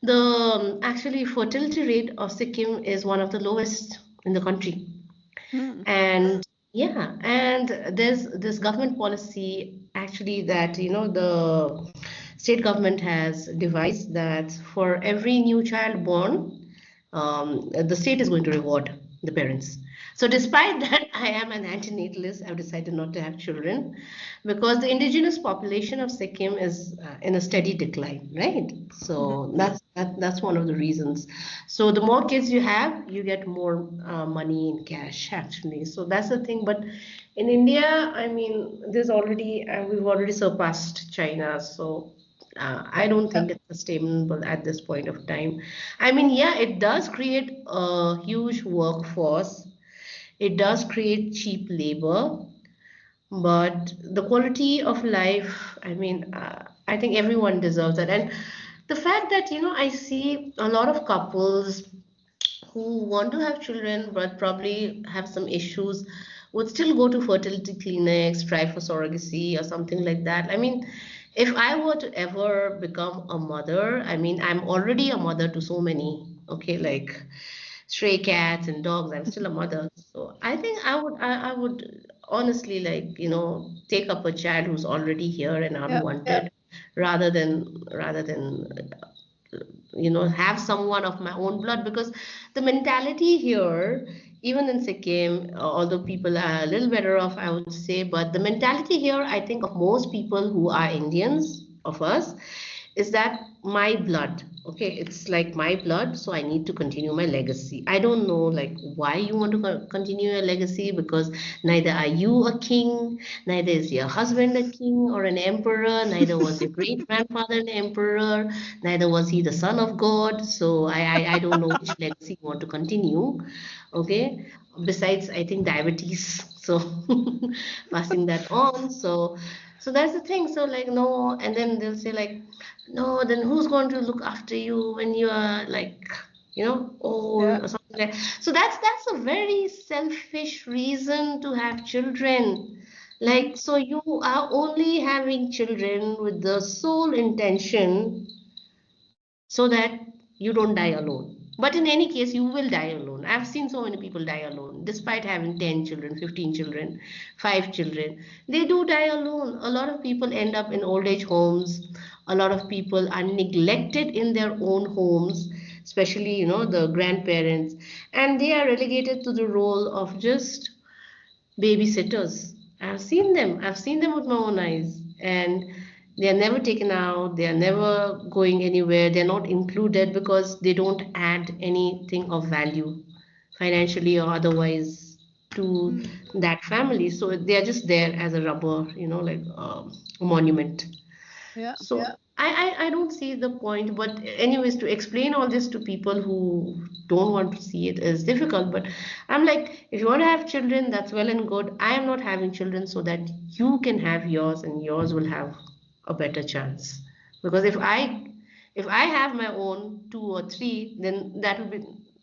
the actually fertility rate of Sikkim is one of the lowest in the country. Mm. And yeah, and there's this government policy actually that the state government has devised that for every new child born, the state is going to reward the parents. So despite that, I am an antinatalist. I've decided not to have children because the indigenous population of Sikkim is in a steady decline, right? Mhm. So that's one of the reasons. So the more kids you have, you get more money in cash, actually. So that's the thing. But in India, I mean, we've already surpassed China. So I don't think it's sustainable at this point of time. I mean, yeah, it does create a huge workforce. It does create cheap labor, but the quality of life, I mean, I think everyone deserves that. And the fact that, I see a lot of couples who want to have children but probably have some issues would still go to fertility clinics, try for surrogacy or something like that. I mean, if I were to ever become a mother, I mean, I'm already a mother to so many, okay, like stray cats and dogs. I'm still a mother. So I think I would honestly like, take up a child who's already here and Yeah. unwanted rather than have someone of my own blood because the mentality here, even in Sikkim, although people are a little better off, I would say, but the mentality here, I think, of most people who are Indians, of us, is that my blood, okay, it's like my blood, so I need to continue my legacy. I don't know, like, why you want to continue your legacy because neither are you a king, neither is your husband a king or an emperor, neither was your great grandfather an emperor, neither was he the son of God. So I don't know which legacy you want to continue. Okay. Besides, I think diabetes. So passing that on. So that's the thing. So like no, and then they'll say like, no, then who's going to look after you when you are like, Yeah. old or something like. So that's a very selfish reason to have children. Like, so you are only having children with the sole intention so that you don't die alone. But in any case, you will die alone. I've seen so many people die alone, despite having 10 children, 15 children, 5 children. They do die alone. A lot of people end up in old age homes. A lot of people are neglected in their own homes, especially, the grandparents. And they are relegated to the role of just babysitters. I've seen them with my own eyes, and they are never taken out, they are never going anywhere, they're not included because they don't add anything of value financially or otherwise to Mm. that family. So they are just there as a rubber, like a monument. Yeah. So I don't see the point, but anyways, to explain all this to people who don't want to see it is difficult. But I'm like, if you want to have children, that's well and good. I am not having children so that you can have yours and yours will have a better chance. Because if I have my own 2 or 3, then that will be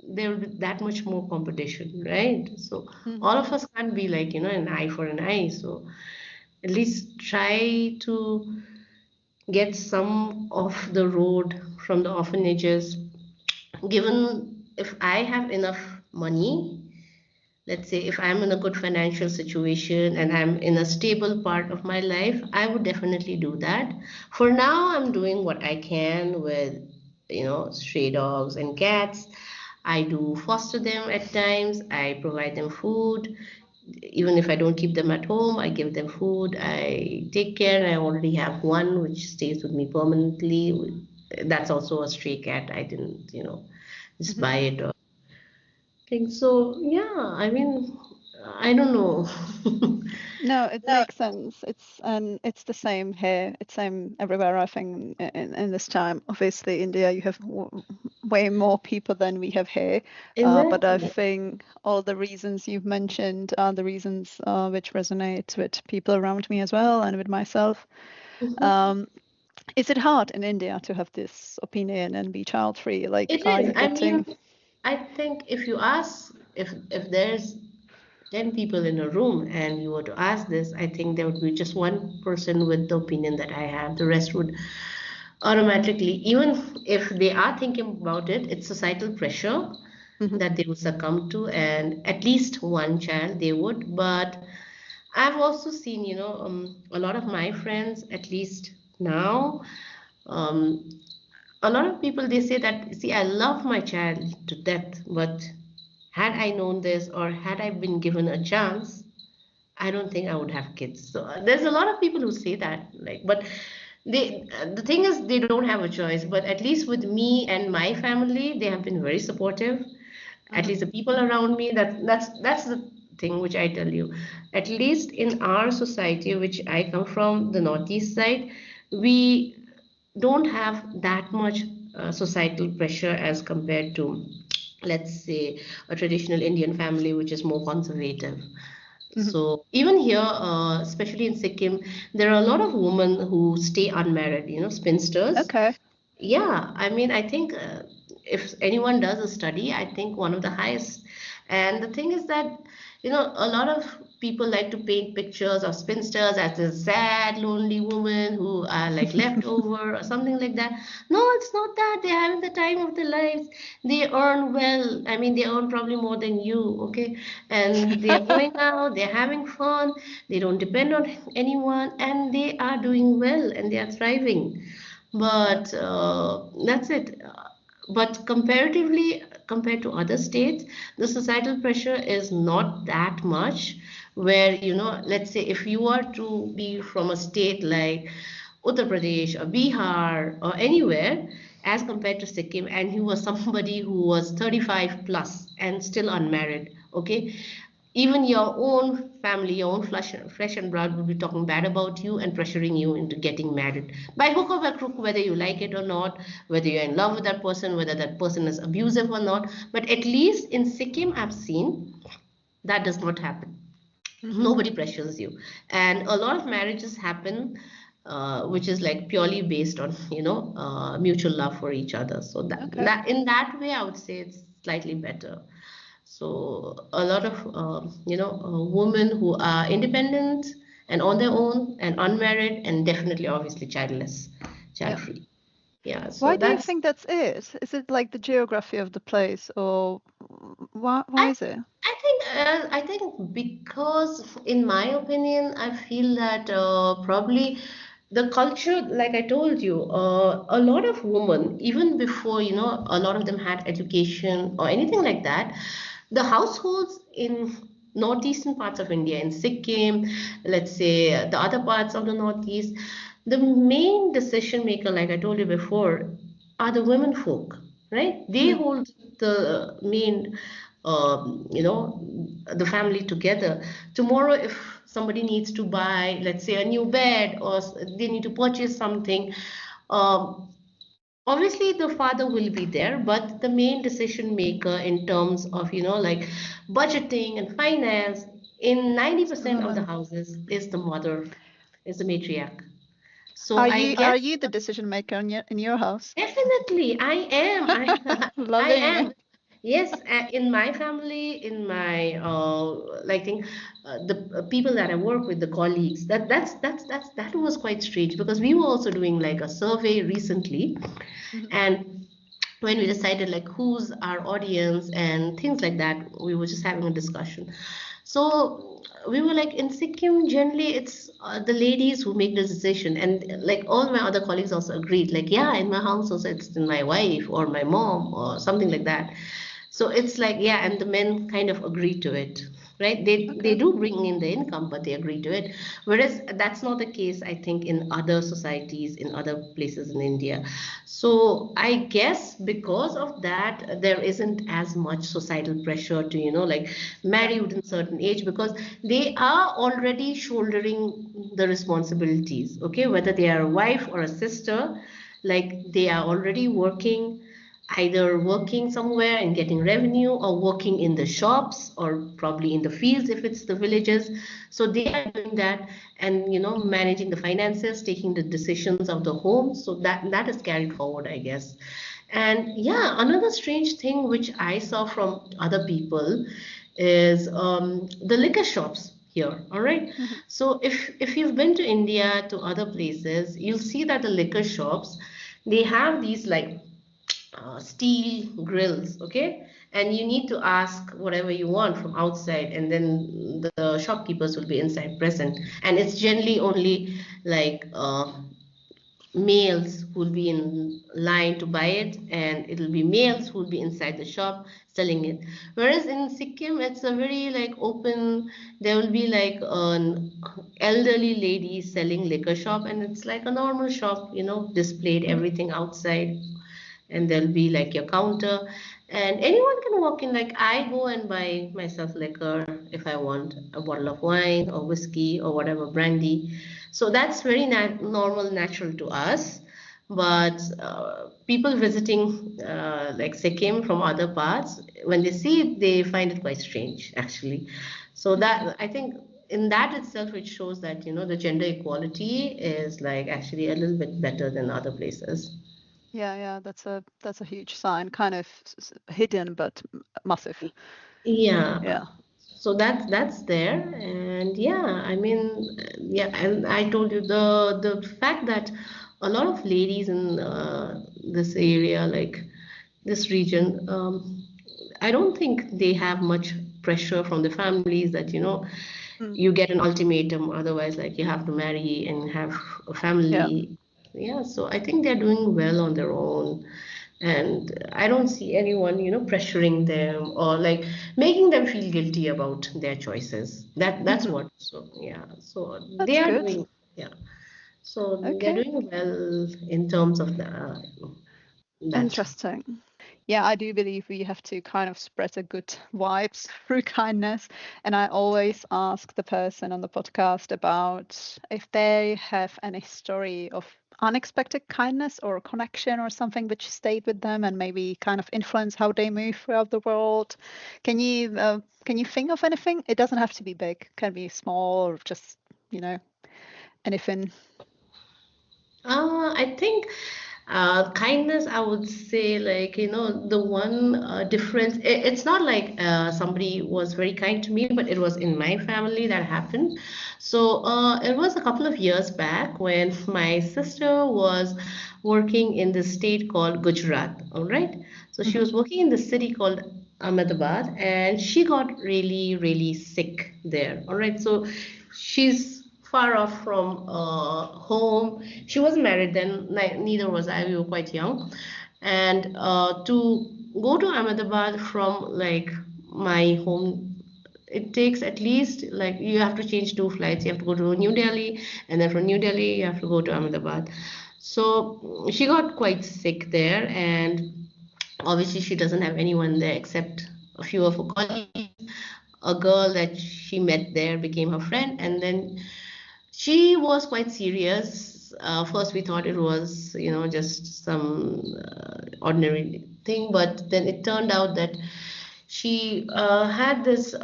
there will be that much more competition, right? So Mhm. all of us can't be like, an eye for an eye. So at least try to get some of the road from the orphanages. Given if I have enough money, let's say if I'm in a good financial situation and I'm in a stable part of my life, I would definitely do that. For now, I'm doing what I can with stray dogs and cats. I do foster them at times. I provide them food. Even if I don't keep them at home, I give them food. I take care. I already have one which stays with me permanently. That's also a stray cat. I didn't, just Mhm. buy it or thing. So yeah, I mean, I don't know. No, it makes sense. It's the same here. It's same everywhere, I think, in this time. Obviously, India, you have way more people than we have here. But I Exactly. think all the reasons you've mentioned are the reasons which resonate with people around me as well and with myself. Mhm. Um, is it hard in India to have this opinion and be child free? Like, It are is. you I mean, getting? I think if you ask, if there's 10 people in a room and you were to ask this, I think there would be just one person with the opinion that I have. The rest would automatically, even if they are thinking about it, it's societal pressure Mhm. that they would succumb to, and at least one child they would. But I've also seen, a lot of my friends, at least now, um, a lot of people they say that, see, I love my child to death, but had I known this or had I been given a chance, I don't think I would have kids. So there's a lot of people who say that, like, but the thing is they don't have a choice. But at least with me and my family, they have been very supportive. At Mhm. least the people around me, that's the thing which I tell you. At least in our society, which I come from, the northeast side, we don't have that much societal pressure as compared to, let's say, a traditional Indian family, which is more conservative. Mhm. So even here, especially in Sikkim, there are a lot of women who stay unmarried, spinsters. Okay. Yeah, I mean, I think if anyone does a study, I think one of the highest. And the thing is that, a lot of people like to paint pictures of spinsters as a sad, lonely woman who are like left over or something like that. No, it's not that. They're having the time of their lives. They earn well. I mean, they earn probably more than you, okay? And they're going out, they're having fun, they don't depend on anyone, and they are doing well and they are thriving. But that's it. But comparatively, compared to other states, the societal pressure is not that much. Where, let's say if you are to be from a state like Uttar Pradesh or Bihar or anywhere, as compared to Sikkim, and you were somebody who was 35 plus and still unmarried, okay? Even your own family, your own flesh and blood will be talking bad about you and pressuring you into getting married by hook or by crook, whether you like it or not, whether you're in love with that person, whether that person is abusive or not. But at least in Sikkim, I've seen that does not happen. Mhm. Nobody pressures you, and a lot of marriages happen. Which is like purely based on mutual love for each other. So Okay. that in that way, I would say it's slightly better. So a lot of women who are independent and on their own and unmarried and definitely obviously childless, Yeah. child free. Yeah, so Why do you that's think that's it? Is it like the geography of the place, or why I is it? I think because in my opinion I feel that probably the culture, like I told you, a lot of women, even before, a lot of them had education or anything like that, the households in northeastern parts of India, in Sikkim, let's say the other parts of the northeast, the main decision maker, like I told you before, are the women folk, right? They Mm. hold the main, the family together. Tomorrow, if somebody needs to buy, let's say, a new bed or they need to purchase something, um, obviously the father will be there, but the main decision maker in terms of, like budgeting and finance in It's the 90% of the woman. houses is the mother, is the matriarch. So Are I you guess the decision maker in your house? definitely, I am. I Lovely. am. Yes, in my family, in my like thing, the people that I work with, the colleagues, that was quite strange because we were also doing like a survey recently, Mhm. and when we decided like who's our audience and things like that, we were just having a discussion. So we were like, in Sikkim generally it's the ladies who make the decision, and like all my other colleagues also agreed, like, yeah, in my house also it's my wife or my mom or something like that. So it's like, yeah, and the men kind of agree to it, right? They Okay. do bring in the income, but they agree to it. Whereas that's not the case, I think, in other societies, in other places in India. So I guess because of that, there isn't as much societal pressure to, like Yeah. marry within certain age, because they are already shouldering the responsibilities, okay? Whether they are a wife or a sister, like they are already working, either working somewhere and getting revenue, or working in the shops, or probably in the fields if it's the villages. So they are doing that, and managing the finances, taking the decisions of the home. So that is carried forward, I guess. And yeah, another strange thing which I saw from other people is the liquor shops here. All right. Mhm. So if you've been to India, to other places, you'll see that the liquor shops, they have these like steel grills, okay? And you need to ask whatever you want from outside, and then the shopkeepers will be inside present. And it's generally only like males who will be in line to buy it, and it'll be males who will be inside the shop selling it. Whereas in Sikkim, it's a very like open, there will be like an elderly lady selling liquor shop, and it's like a normal shop, displayed Mhm. everything outside, and there'll be like your counter, and anyone can walk in. Like I go and buy myself liquor if I want a bottle of wine or whiskey or whatever, brandy. So that's very normal, natural to us. But people visiting like Sikkim from other parts, when they see it, they find it quite strange, actually. So Mhm. that, I think, in that itself, it shows that the gender equality is like actually a little bit better than other places. Yeah, yeah, that's a huge sign, kind of hidden but massive. Yeah, Yeah. so that's there, and yeah, I mean, yeah, and I told you the fact that a lot of ladies in this area, like this region, I don't think they have much pressure from the families that Mm. you get an ultimatum, otherwise, like you have to marry and have a Yeah. family. Yeah, so I think they're doing well on their own, and I don't see anyone pressuring them or like making them feel guilty about their choices. That's Mhm. what. So yeah, so they That's are good. doing, yeah, so they're Okay. doing well in terms of that. Interesting. Yeah, I do believe we have to kind of spread a good vibes through kindness. And I always ask the person on the podcast about if they have any story of unexpected kindness or connection or something which stayed with them and maybe kind of influence how they move throughout the world. Can you think of anything? It doesn't have to be big. It can be small or just, you know, anything. I think kindness, I would say, like, the one difference, it's not like somebody was very kind to me, but it was in my family that happened. So it was a couple of years back when my sister was working in the state called Gujarat, all right? So she Mhm. was working in the city called Ahmedabad, and she got really, really sick there, all right? So she's far off from home. She wasn't married then, neither was I. We were quite young. And to go to Ahmedabad from like my home, it takes at least, like, you have to change two flights. You have to go to New Delhi, and then from New Delhi, you have to go to Ahmedabad. So she got quite sick there, and obviously she doesn't have anyone there except a few of her colleagues. A girl that she met there became her friend, and then she was quite serious. First, we thought it was, just some ordinary thing, but then it turned out that she had this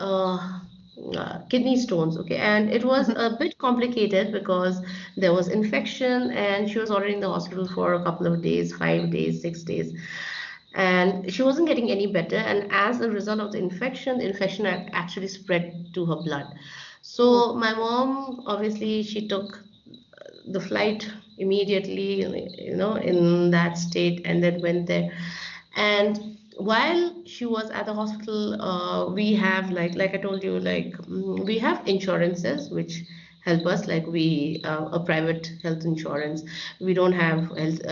kidney stones, okay, and it was Mhm. a bit complicated because there was infection, and she was already in the hospital for a couple of days, 5 days, 6 days, and she wasn't getting any better. And as a result of the infection had actually spread to her blood. Oh. So my mom, obviously, she took the flight immediately, in that state, and then went there. And while she was at the hospital, we have like I told you, we have insurances which help us, like we a private health insurance. We don't have health,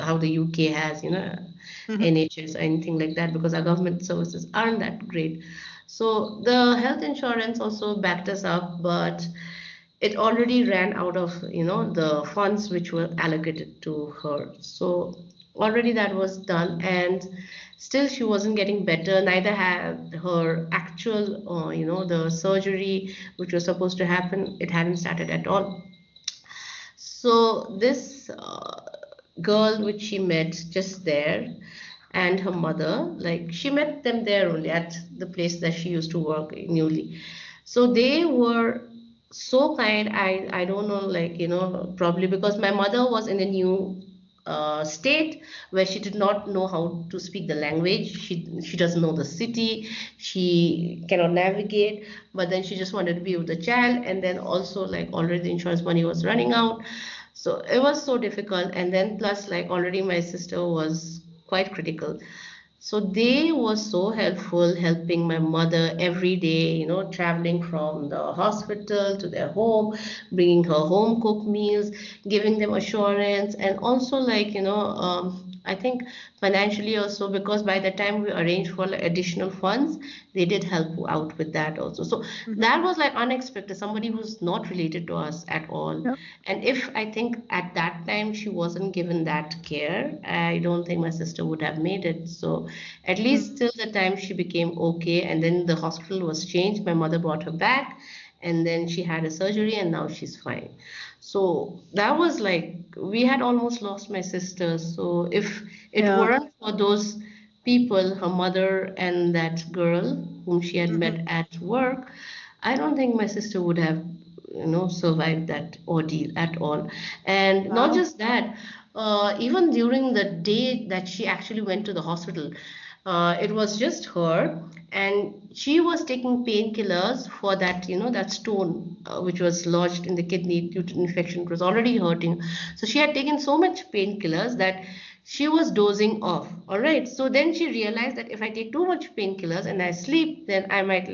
how the UK has, Mhm. NHS or anything like that, because our government services aren't that great. So the health insurance also backed us up, but it already ran out of the funds which were allocated to her. So already that was done, and still she wasn't getting better. Neither had her actual the surgery which was supposed to happen, it hadn't started at all. So this girl which she met just there, and her mother, like she met them there only at the place that she used to work newly. So they were so kind. I don't know, probably because my mother was in a new state where she did not know how to speak the language. She doesn't know the city. She cannot navigate. But then she just wanted to be with the child, and then also like already the insurance money was running out. So it was so difficult. And then plus like already my sister was quite critical. So they were so helpful, helping my mother every day, traveling from the hospital to their home, bringing her home cooked meals, giving them assurance, and also I think financially also, because by the time we arranged for like additional funds, they did help out with that also. So Mhm. that was like unexpected, somebody who's not related to us at all. Yep. And if I think at that time she wasn't given that care, I don't think my sister would have made it. So at least Mm. till the time she became okay, and then the hospital was changed, my mother brought her back, and then she had a surgery, and now she's fine. So that was like we had almost lost my sister. So if it Yeah. weren't for those people, her mother and that girl whom she had Mhm. met at work, I don't think my sister would have, survived that ordeal at all. And not Wow. just that, even during the day that she actually went to the hospital, it was just her, and she was taking painkillers for that, that stone which was lodged in the kidney due to infection. It was already hurting. So she had taken so much painkillers that she was dozing off. All right. So then she realized that if I take too much painkillers and I sleep, then I might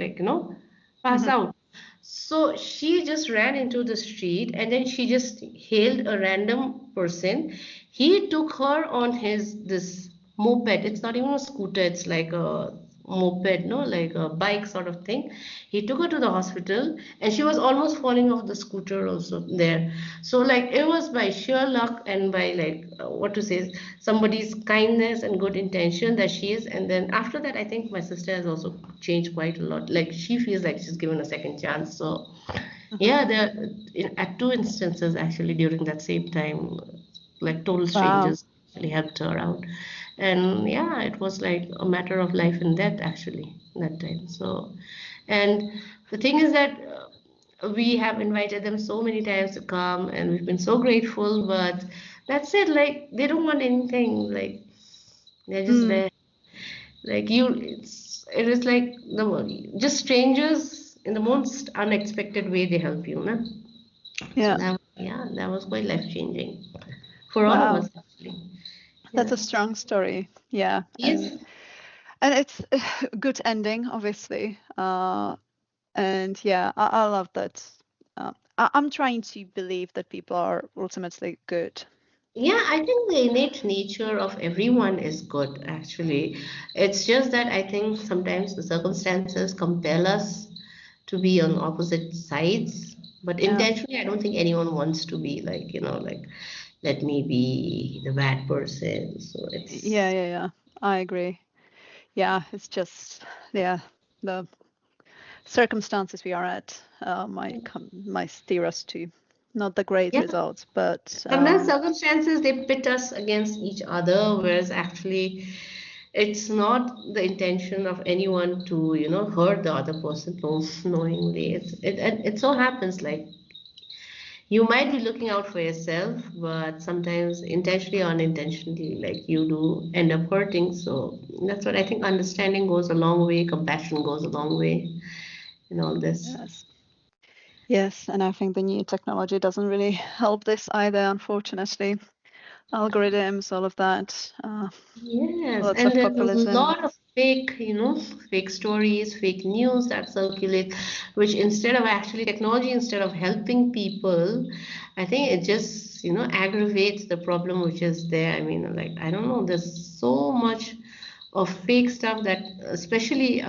pass Mhm. out. So she just ran into the street, and then she just hailed a random person. He took her on his this moped. It's not even a scooter, it's like a moped, no, like a bike sort of thing. He took her to the hospital, and she was almost falling off the scooter also there. So like it was by sheer luck and by what to say, somebody's kindness and good intention that she is. And then after that, I think my sister has also changed quite a lot. Like she feels like she's given a second chance. So Mhm. yeah, at two instances actually during that same time, like total Wow. strangers actually helped her out. And yeah, it was like a matter of life and death actually that time. So, and the thing is that we have invited them so many times to come, and we've been so grateful, but that's it. Like they don't want anything. Like they're just Mm. there. Like it is like just strangers in the most unexpected way they help you, na? So Yeah. that was quite life changing for all of Wow. us actually. That's Yeah. a strong story. Yeah. Yes. And it's a good ending, obviously. And yeah, I love that. I'm trying to believe that people are ultimately good. Yeah, I think the innate nature of everyone is good, actually. It's just that I think sometimes the circumstances compel us to be on opposite sides. But Yeah. intentionally, I don't think anyone wants to be let me be the bad person. So Yeah, it's, yeah, yeah. I agree. Yeah, it's just, yeah, the circumstances we are at might steer us to not the great yeah. results, but Sometimes circumstances they pit us against each other, whereas actually it's not the intention of anyone to, hurt the other person knowingly. It so happens like you might be looking out for yourself, but sometimes intentionally or unintentionally, like you do end up hurting. So that's what I think understanding goes a long way, compassion goes a long way in all this. yes, yes, and I think the new technology doesn't really help this either, unfortunately. algorithms, all of that, Yes, lots and of there's a populism. lot of fake, fake stories, fake news that circulate, which instead of actually technology, instead of helping people, I think it just, aggravates the problem which is there. I mean, like, I don't know, there's so much of fake stuff that, especially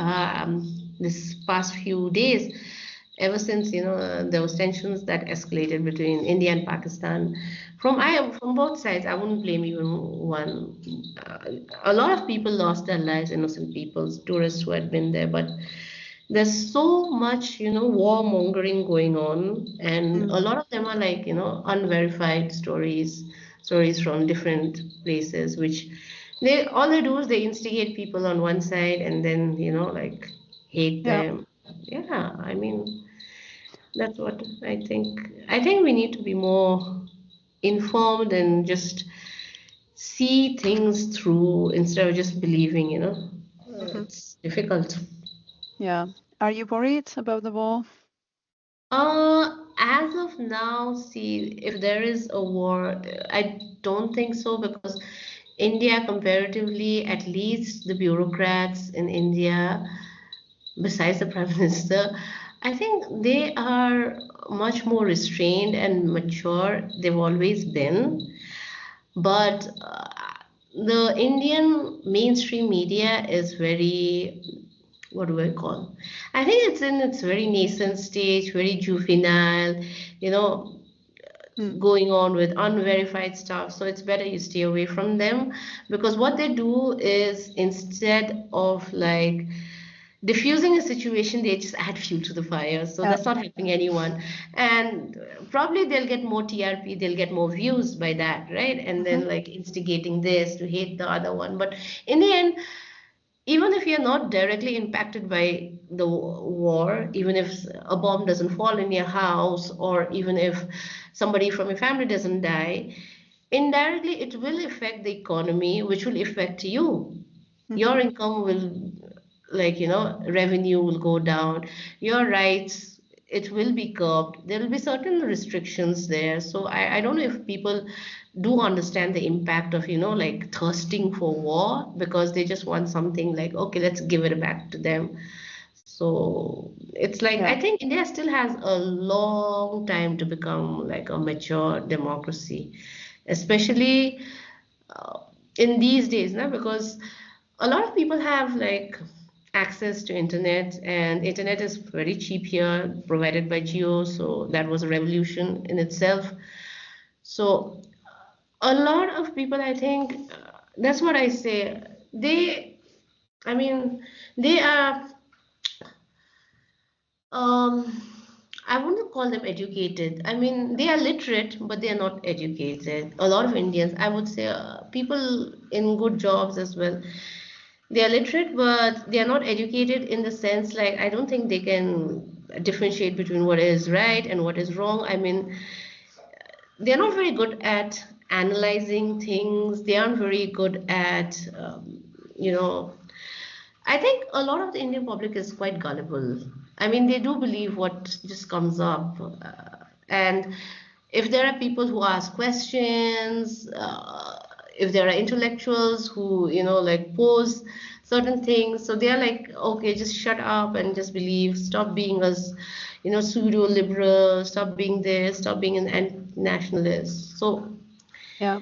this past few days, ever since there was tensions that escalated between India and Pakistan. From both sides, I wouldn't blame even one. A lot of people lost their lives, innocent people, tourists who had been there, but there's so much warmongering going on, and Mm. a lot of them are like unverified stories from different places, which they all they do is they instigate people on one side and then like hate Yeah. them. Yeah, I mean, that's what I think. I think we need to be more informed and just see things through instead of just believing, Hmm. It's difficult. Yeah. Are you worried about the war? As of now, see, if there is a war, I don't think so because India, comparatively, at least the bureaucrats in India, besides the Prime Minister, I think they are much more restrained and mature. They've always been. But the Indian mainstream media is very, what do I call? I think it's in its very nascent stage, very juvenile, you know, Mm. going on with unverified stuff. So it's better you stay away from them because what they do is instead of like diffusing a situation, they just add fuel to the fire. So Yeah. that's not helping anyone. And probably they'll get more TRP, they'll get more views by that, right? And Hmm. then like instigating this to hate the other one. But in the end, even if you're not directly impacted by the war, even if a bomb doesn't fall in your house, or even if somebody from your family doesn't die, indirectly it will affect the economy, which will affect you. Hmm. Your income will, like, revenue will go down, your rights, it will be curbed. There will be certain restrictions there. So I don't know if people do understand the impact of, like thirsting for war because they just want something like, okay, let's give it back to them. So it's like, Yeah. I think India still has a long time to become like a mature democracy, especially uh, in these days, na? Because a lot of people have like access to internet, and internet is very cheap here, provided by Geo. So that was a revolution in itself. So a lot of people, I think, that's what I say. I mean, they are um, I wouldn't call them educated. I mean, they are literate, but they are not educated. A lot of Indians, I would say, people in good jobs as well, they are literate, but they are not educated in the sense like I don't think they can differentiate between what is right and what is wrong. I mean, they're not very good at analyzing things. They aren't very good at, you know, I think a lot of the Indian public is quite gullible. I mean, they do believe what just comes up. And if there are people who ask questions, if there are intellectuals who, like pose certain things, so they're like, okay, just shut up and just believe, stop being as, pseudo liberal, stop being this, stop being an nationalist. So, Yeah.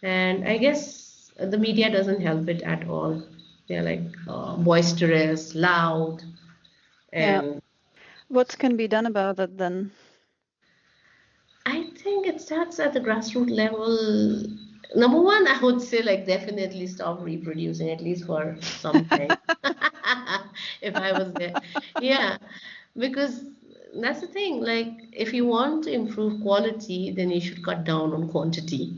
and I guess the media doesn't help it at all. They're like boisterous, loud, Yeah. and What can be done about it then? I think it starts at the grassroots level. Number one, I would say like definitely stop reproducing at least for some time. If I was there, yeah, because that's the thing. Like, if you want to improve quality, then you should cut down on quantity.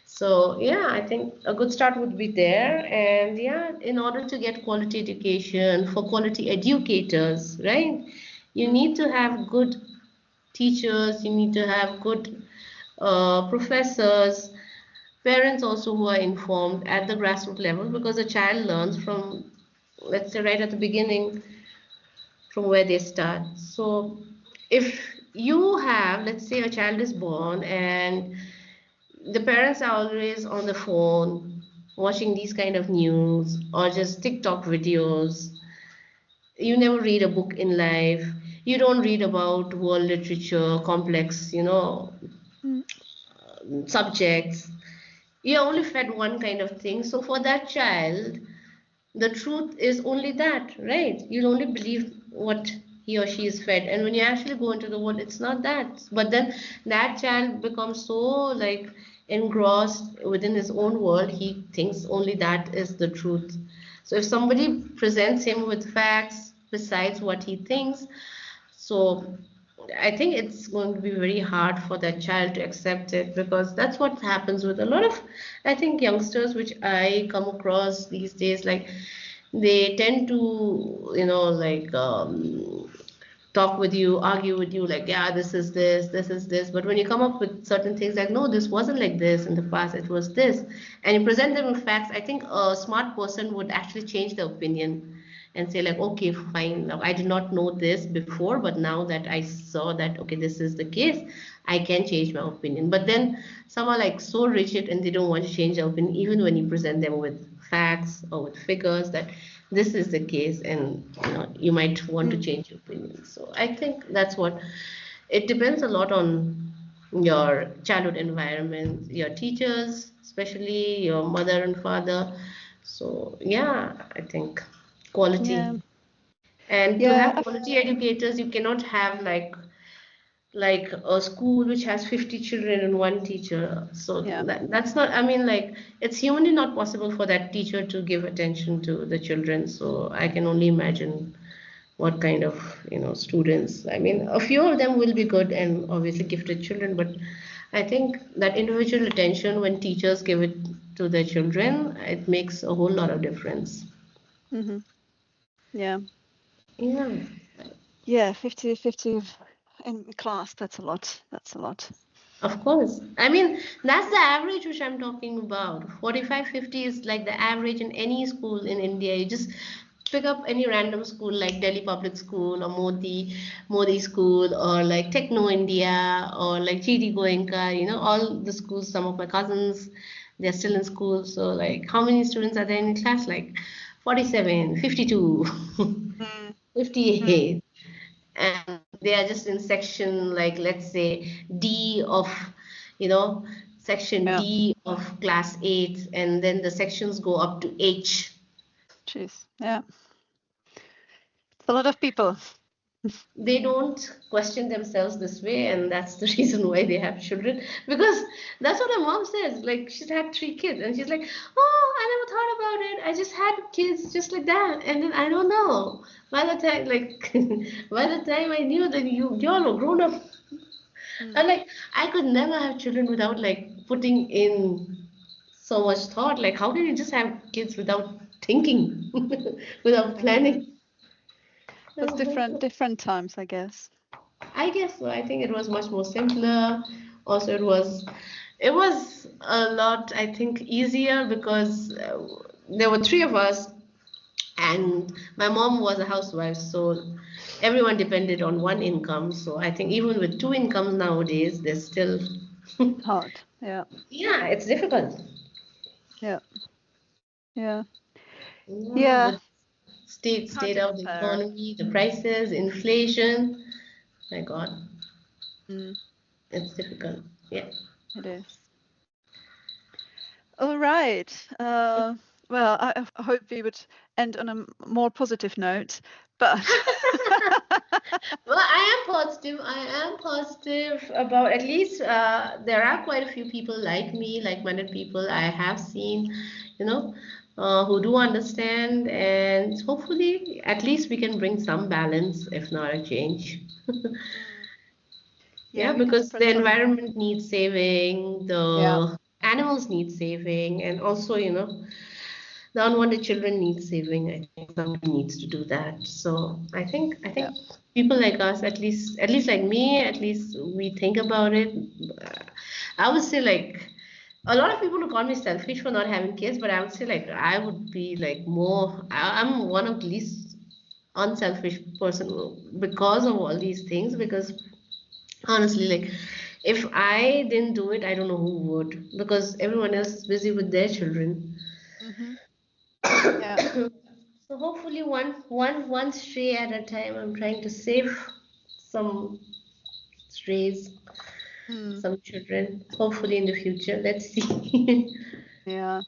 So yeah, I think a good start would be there. And yeah, in order to get quality education for quality educators, right? You Mm. need to have good teachers, you need to have good professors, parents also who are informed at the grassroots level because a child learns from, let's say, right at the beginning from where they start. So if you have, let's say, a child is born and the parents are always on the phone watching these kind of news or just TikTok videos. You never read a book in life. You don't read about world literature, complex, Mm. subjects. You're only fed one kind of thing. So for that child, the truth is only that, right? You'll only believe what he or she is fed. And when you actually go into the world, it's not that. But then that child becomes so like engrossed within his own world, he thinks only that is the truth. So if somebody presents him with facts besides what he thinks, so I think it's going to be very hard for that child to accept it, because that's what happens with a lot of, I think, youngsters which I come across these days. Like they tend to, like talk with you, argue with you, like, yeah, this is this. But when you come up with certain things like, no, this wasn't like this in the past, it was this, and you present them with facts, I think a smart person would actually change the opinion and say like, okay, fine, now I did not know this before, but now that I saw that, okay, this is the case, I can change my opinion. But then some are like so rigid and they don't want to change their opinion even when you present them with facts or with figures that this is the case, and you might want to Mm. change your opinion. So I think that's what it depends a lot on your childhood environment, your teachers, especially your mother and father. So yeah, I think Yeah. quality. And to Yeah. have quality educators, you cannot have like a school which has 50 children and one teacher. So Yeah. that's not, I mean, like it's humanly not possible for that teacher to give attention to the children. So I can only imagine what kind of students. I mean, a few of them will be good and obviously gifted children, but I think that individual attention when teachers give it to their children, it makes a whole lot of difference. Hmm. Yeah. Yeah. Yeah. 50 in class. That's a lot. That's a lot. Of course. I mean, that's the average which I'm talking about. 45, 50 is like the average in any school in India. You just pick up any random school like Delhi Public School or Modi School or like Techno India or like GD Goenka, all the schools, some of my cousins, they're still in school. So like how many students are there in class? Like 47, 52, Mm. Mm. 58, and they are just in section like let's say D of you know section Yeah. D of class 8, and then the sections go up to H. Jeez. Yeah. It's a lot of people. They don't question themselves this way, and that's the reason why they have children, because that's what her mom says. Like she's had 3 kids and she's like, oh, I never thought about it, I just had kids just like that, and then I don't know, by the time like by the time I knew that y'all were grown up. Mm. And like I could never have children without like putting in so much thought. Like how can you just have kids without thinking, without Yeah. planning? There's Uh, different times, I guess. I guess so. I think it was much more simpler. Also, it was a lot, I think, easier because there were 3 of us, and my mom was a housewife, so everyone depended on one income. So I think even with 2 incomes nowadays, there's still, Hard. Yeah. yeah, it's difficult. Yeah. Yeah. Yeah, Yeah. with state Hard to of the compare. economy, the prices, inflation. My God, Mm. it's difficult. Yeah. It is. All right. Well, I hope we would end on a more positive note, but Well, I am positive. I am positive about, at least there are quite a few people like me, like-minded people I have seen, you know, who do understand, and hopefully at least we can bring some balance, if not a change. Mm. Yeah, Yeah, we can because the spread some. environment needs saving, Yeah. the animals need saving, and also, the unwanted children need saving. I think somebody needs to do that. So I think Yeah. people like us, at least like me, at least we think about it. I would say like a lot of people who call me selfish for not having kids, but I would say like I would be like more. I'm one of the least unselfish person because of all these things. Because honestly, like If I didn't do it, I don't know who would, because everyone else is busy with their children. Hmm. Yeah. So hopefully one stray at a time. I'm trying to save some strays, Mm. some children. Hopefully in the future. Let's see. Yeah.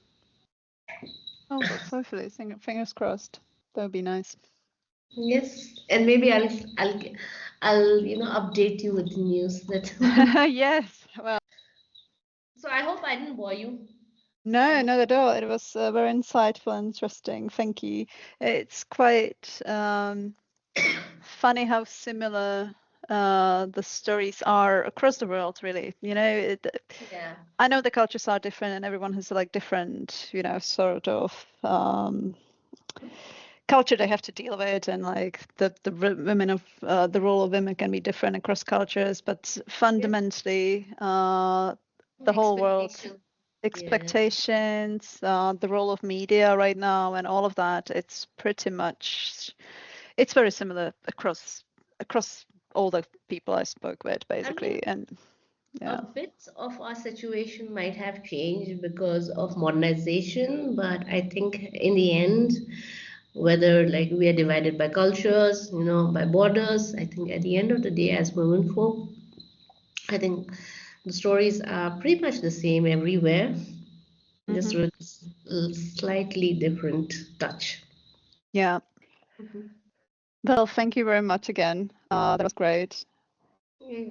Oh, hopefully, fingers crossed. That would be nice. Yes, and maybe I'll update you with the news that. Yes. Well, So I hope I didn't bore you. I no, hope. not at all. It was very insightful and interesting. Thank you. It's quite funny how similar the stories are across the world, really. Yeah. I know the cultures are different and everyone has like different, sort of culture they have to deal with, and like women of the role of women can be different across cultures, but Yes. fundamentally, the whole world Expectation. Yeah. expectations, the role of media right now, and all of that, it's pretty much it's very similar across all the people I spoke with, I mean, basically, and a yeah. bit of our situation might have changed because of modernization, but I think in the end, whether like we are divided by cultures, by borders, I think at the end of the day, as women folk, I think the stories are pretty much the same everywhere, just Hmm. with slightly different touch. Yeah. Mhm. Well, thank you very much again. That was great.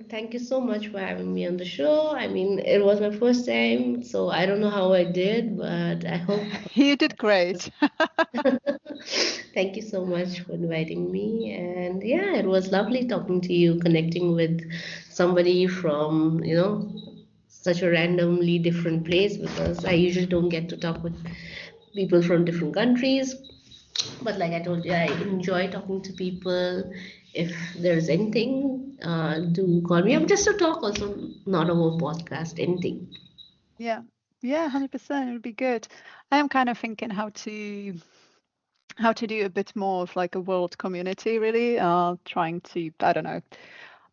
Thank you so much for having me on the show. I mean, it was my first time, so I don't know how I did, but I hope. You did great. Thank you so much for inviting me. And yeah, it was lovely talking to you, connecting with somebody from, such a randomly different place because I usually don't get to talk with people from different countries. But like I told you, I enjoy talking to people. If there's anything, do call me up just to talk, also, not over podcast, anything. Yeah. Yeah, 100%. It would be good. I am kind of thinking how to do a bit more of like a world community, really. Trying to, I don't know.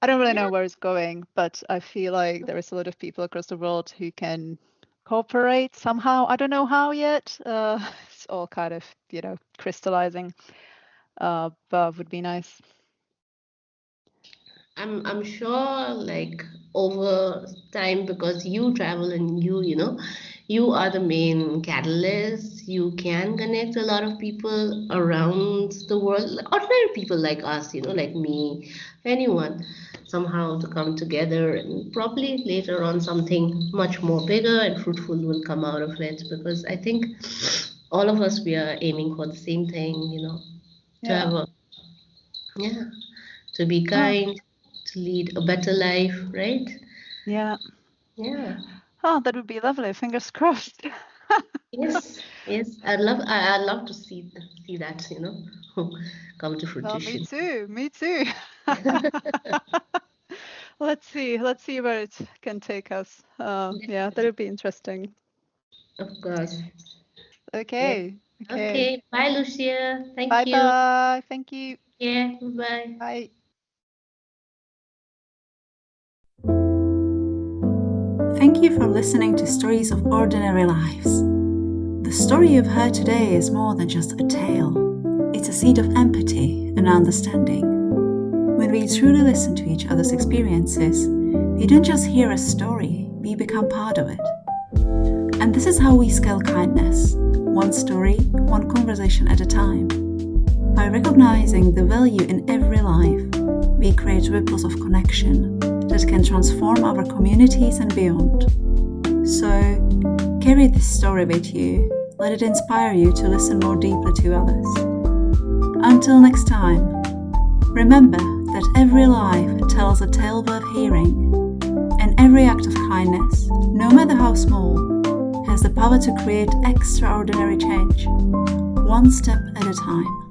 I don't really Yeah. know where it's going, but I feel like there is a lot of people across the world who can cooperate somehow. I don't know how yet. It's all kind of, crystallizing. But would be nice. I'm sure like over time because you travel and you are the main catalyst. You can connect a lot of people around the world, ordinary people like us, like me, anyone, somehow to come together and probably later on something much more bigger and fruitful will come out of it because I think all of us we are aiming for the same thing, to Yeah. have a yeah, to be Oh, kind, to lead a better life, right? yeah. Yeah. Oh, that would be lovely. Fingers crossed. Yes. Yes. I'd love to see that, come to Well, me fruition. too. Me too. Let's see where it can take us. Yeah, that would be interesting. Of course. Yeah. Okay. Okay. Okay. Bye, Lucia. Bye Thank you. bye. Thank you. Yeah. Bye. Bye. Thank you for listening to Stories of Ordinary Lives. The story you've heard today is more than just a tale. It's a seed of empathy and understanding. When we truly listen to each other's experiences, we don't just hear a story, we become part of it. And this is how we scale kindness, one story, one conversation at a time. By recognizing the value in every life, we create ripples of connection that can transform our communities and beyond. So, carry this story with you. Let it inspire you to listen more deeply to others. Until next time, remember that every life tells a tale worth hearing, and every act of kindness, no matter how small, has the power to create extraordinary change, one step at a time.